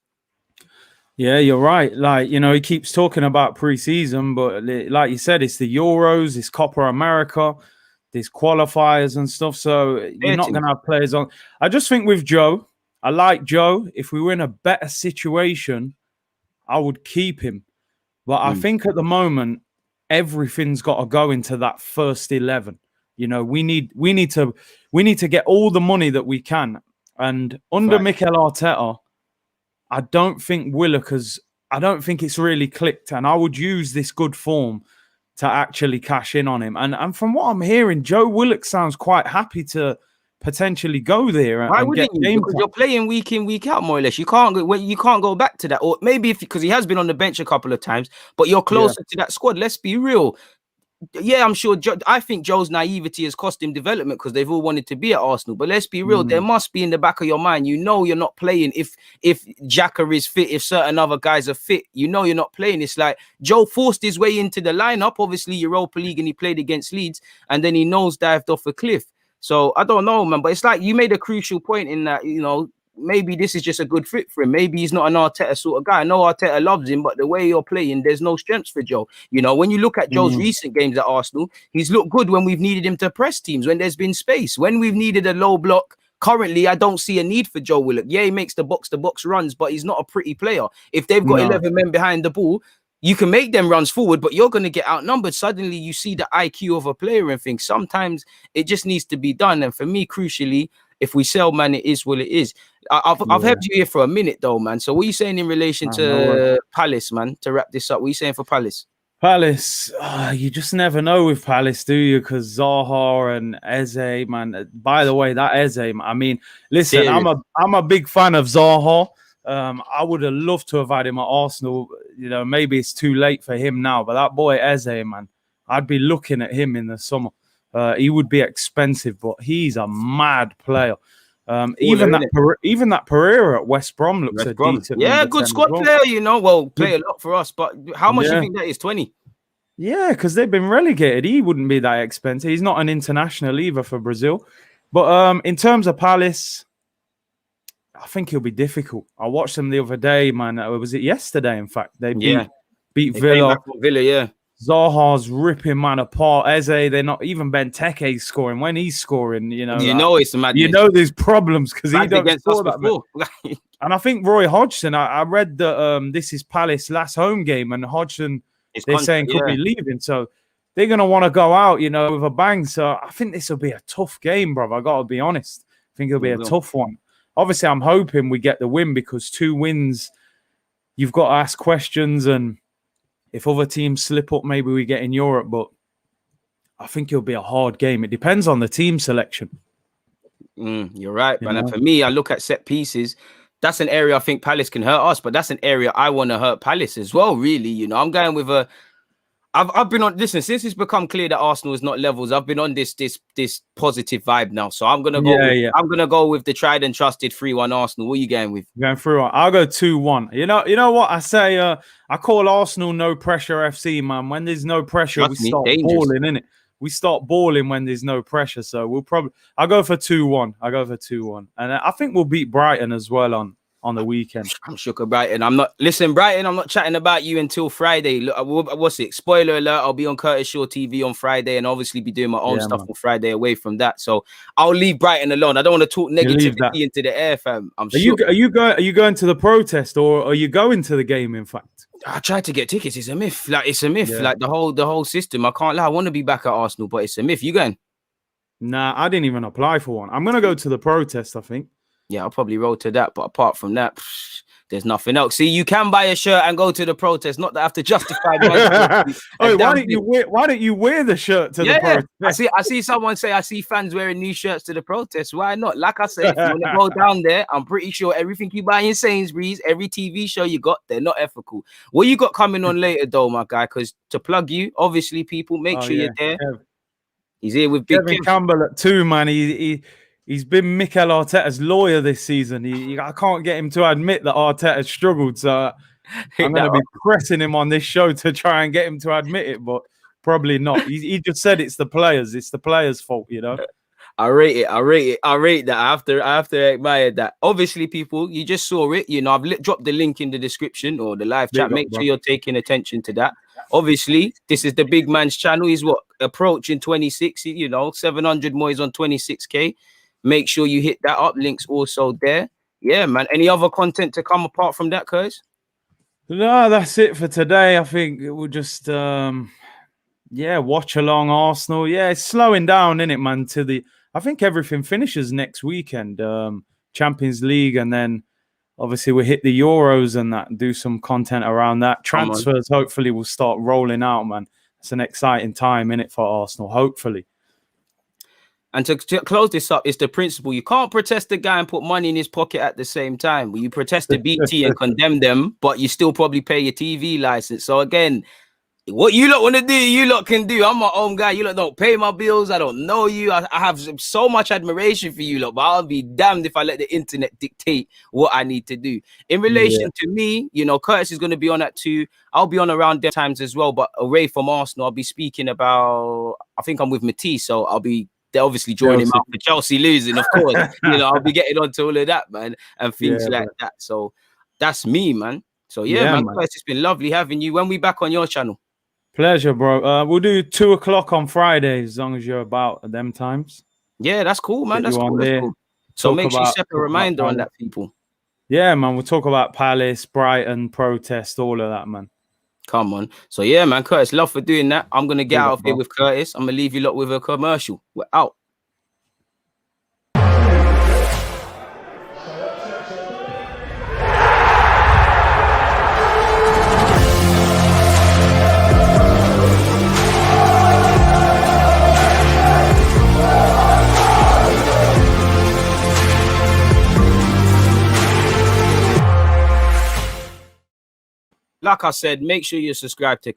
Yeah, you're right. Like, you know, he keeps talking about pre-season, but like you said, it's the Euros, it's Copa America, there's qualifiers and stuff. So you're not going to have players on. I just think with Joe, I like Joe. If we were in a better situation, I would keep him. But I think at the moment, everything's got to go into that first 11. You know, we need to get all the money that we can. And under Mikel Arteta, I don't think I don't think it's really clicked, and I would use this good form to actually cash in on him. And from what I'm hearing, Joe Willock sounds quite happy to potentially go there. Why wouldn't you? Because you're playing week in, week out, more or less. You can't go back to that, or maybe because he has been on the bench a couple of times, but you're closer to that squad. Let's be real. Yeah, I'm sure. I think Joe's naivety has cost him development because they've all wanted to be at Arsenal. But let's be real. There must be in the back of your mind. You know you're not playing if XHAKA is fit, if certain other guys are fit. You know you're not playing. It's like Joe forced his way into the lineup, obviously Europa League, and he played against Leeds, and then he nosedived off a cliff. So I don't know, man. But it's like you made a crucial point in that, you know, maybe this is just a good fit for him. Maybe he's not an Arteta sort of guy. I know Arteta loves him, but the way you're playing, there's no strengths for Joe. You know, when you look at Joe's recent games at Arsenal, he's looked good when we've needed him to press teams, when there's been space, when we've needed a low block. Currently, I don't see a need for Joe Willock. Yeah, he makes the box-to-box runs, but he's not a pretty player. If they've got 11 men behind the ball, you can make them runs forward, but you're going to get outnumbered. Suddenly, you see the IQ of a player and things. Sometimes it just needs to be done. And for me, crucially, if we sell, man, it is what it is. I've had you here for a minute, though, man. So what are you saying in relation to Palace, man, to wrap this up? What are you saying for Palace? Palace, you just never know with Palace, do you? Because Zaha and Eze, man. By the way, that Eze, man, I mean, listen, Serious. I'm a big fan of Zaha. I would have loved to have had him at Arsenal. You know, maybe it's too late for him now, but that boy Eze, man, I'd be looking at him in the summer. He would be expensive, but he's a mad player. Even that Pereira at West Brom looks a decent. Yeah, good squad player, you know. Well, play a lot for us, but how much do you think that is? 20? Yeah, because they've been relegated. He wouldn't be that expensive. He's not an international either for Brazil. But in terms of Palace, I think he'll be difficult. I watched them the other day, man. Was it yesterday? In fact, they beat Villa. Villa, yeah. Zaha's ripping man apart. Eze, they're not even Benteke's scoring. When he's scoring, you know, it's madness. You know, there's problems because he don't score that before. And I think Roy Hodgson. I read that this is Palace last home game, and Hodgson they're saying could be leaving, so they're gonna want to go out, you know, with a bang. So I think this will be a tough game, bro. I gotta be honest. I think it'll be a tough one. Obviously, I'm hoping we get the win because 2 wins, you've got to ask questions and. If other teams slip up, maybe we get in Europe, but I think it'll be a hard game. It depends on the team selection. You're right, man. And for me, I look at set pieces. That's an area I think Palace can hurt us, but that's an area I want to hurt Palace as well, really. You know, I'm going with a... I've been on... Listen, since it's become clear that Arsenal is not levels, I've been on this positive vibe now. So I'm going to go I'm going to go with the tried and trusted 3-1 Arsenal. What are you going with? Going through. I'll go 2-1. You know what I say? I call Arsenal no pressure FC, man. When there's no pressure, we start balling, innit? We start balling when there's no pressure. So I'll go for 2-1. And I think we'll beat Brighton as well on the weekend. I'm shook at Brighton. Brighton, I'm not chatting about you until Friday. Look, what's it? Spoiler alert, I'll be on Curtis Shaw TV on Friday and obviously be doing my own stuff on Friday away from that. So I'll leave Brighton alone. I don't want to talk negativity into the air, fam. Are you going to the protest or are you going to the game, in fact? I tried to get tickets. It's a myth. Like, it's a myth. Yeah. Like the whole system. I can't lie. I want to be back at Arsenal, but it's a myth. You going? Nah, I didn't even apply for one. I'm going to go to the protest, I think. Yeah, I'll probably roll to that. But apart from that, there's nothing else. See, you can buy a shirt and go to the protest. Not that I have to justify my why don't you wear the shirt to the protest? I see someone say, I see fans wearing new shirts to the protest. Why not? Like I said, if you want to go down there, I'm pretty sure everything you buy in Sainsbury's, every TV show you got, they're not ethical. What you got coming on later, though, my guy? Because to plug you, obviously, people, make sure you're there. He's here with Big Kevin Campbell at 2, man. He's been Mikel Arteta's lawyer this season. I can't get him to admit that Arteta struggled. So I'm going to be pressing him on this show to try and get him to admit it, but probably not. He just said it's the players. It's the players' fault, you know. I rate that. I have to admire that. Obviously, people, you just saw it. You know, I've dropped the link in the description or the live chat. Make sure you're taking attention to that. Obviously, this is the big man's channel. He's approaching 26. You know, 700 more. He's on 26k. Make sure you hit that up. Links also there. Yeah, man. Any other content to come apart from that, Curtis? No, that's it for today. I think we'll just watch along Arsenal. Yeah, it's slowing down, isn't it, man? I think everything finishes next weekend. Champions League, and then obviously we hit the Euros and that, and do some content around that. Transfers hopefully will start rolling out, man. It's an exciting time, innit, for Arsenal, hopefully. And to close this up, it's the principle. You can't protest the guy and put money in his pocket at the same time. Well, you protest the BT and condemn them, but you still probably pay your TV license. So again, what you lot want to do, you lot can do. I'm my own guy. You lot don't pay my bills. I don't know you. I have so much admiration for you lot, but I'll be damned if I let the internet dictate what I need to do. In relation to me, you know, Curtis is going to be on at 2. I'll be on around them times as well, but away from Arsenal, I'll be speaking about, I think I'm with Matisse, so they're obviously drawing him out for Chelsea losing, of course. You know, I'll be getting onto all of that, man, and things like that. So that's me, man. So man. It's been lovely having you. When we back on your channel? Pleasure, bro. We'll do 2 o'clock on Friday, as long as you're about at them times. Yeah, that's cool, man. That's cool. So make sure you set a reminder on that, people. Yeah, man. We'll talk about Palace, Brighton, protest, all of that, man. Come on. So, yeah, man, Curtis, love for doing that. I'm going to get out of here with Curtis. I'm going to leave you lot with a commercial. We're out. like I said, make sure you subscribe to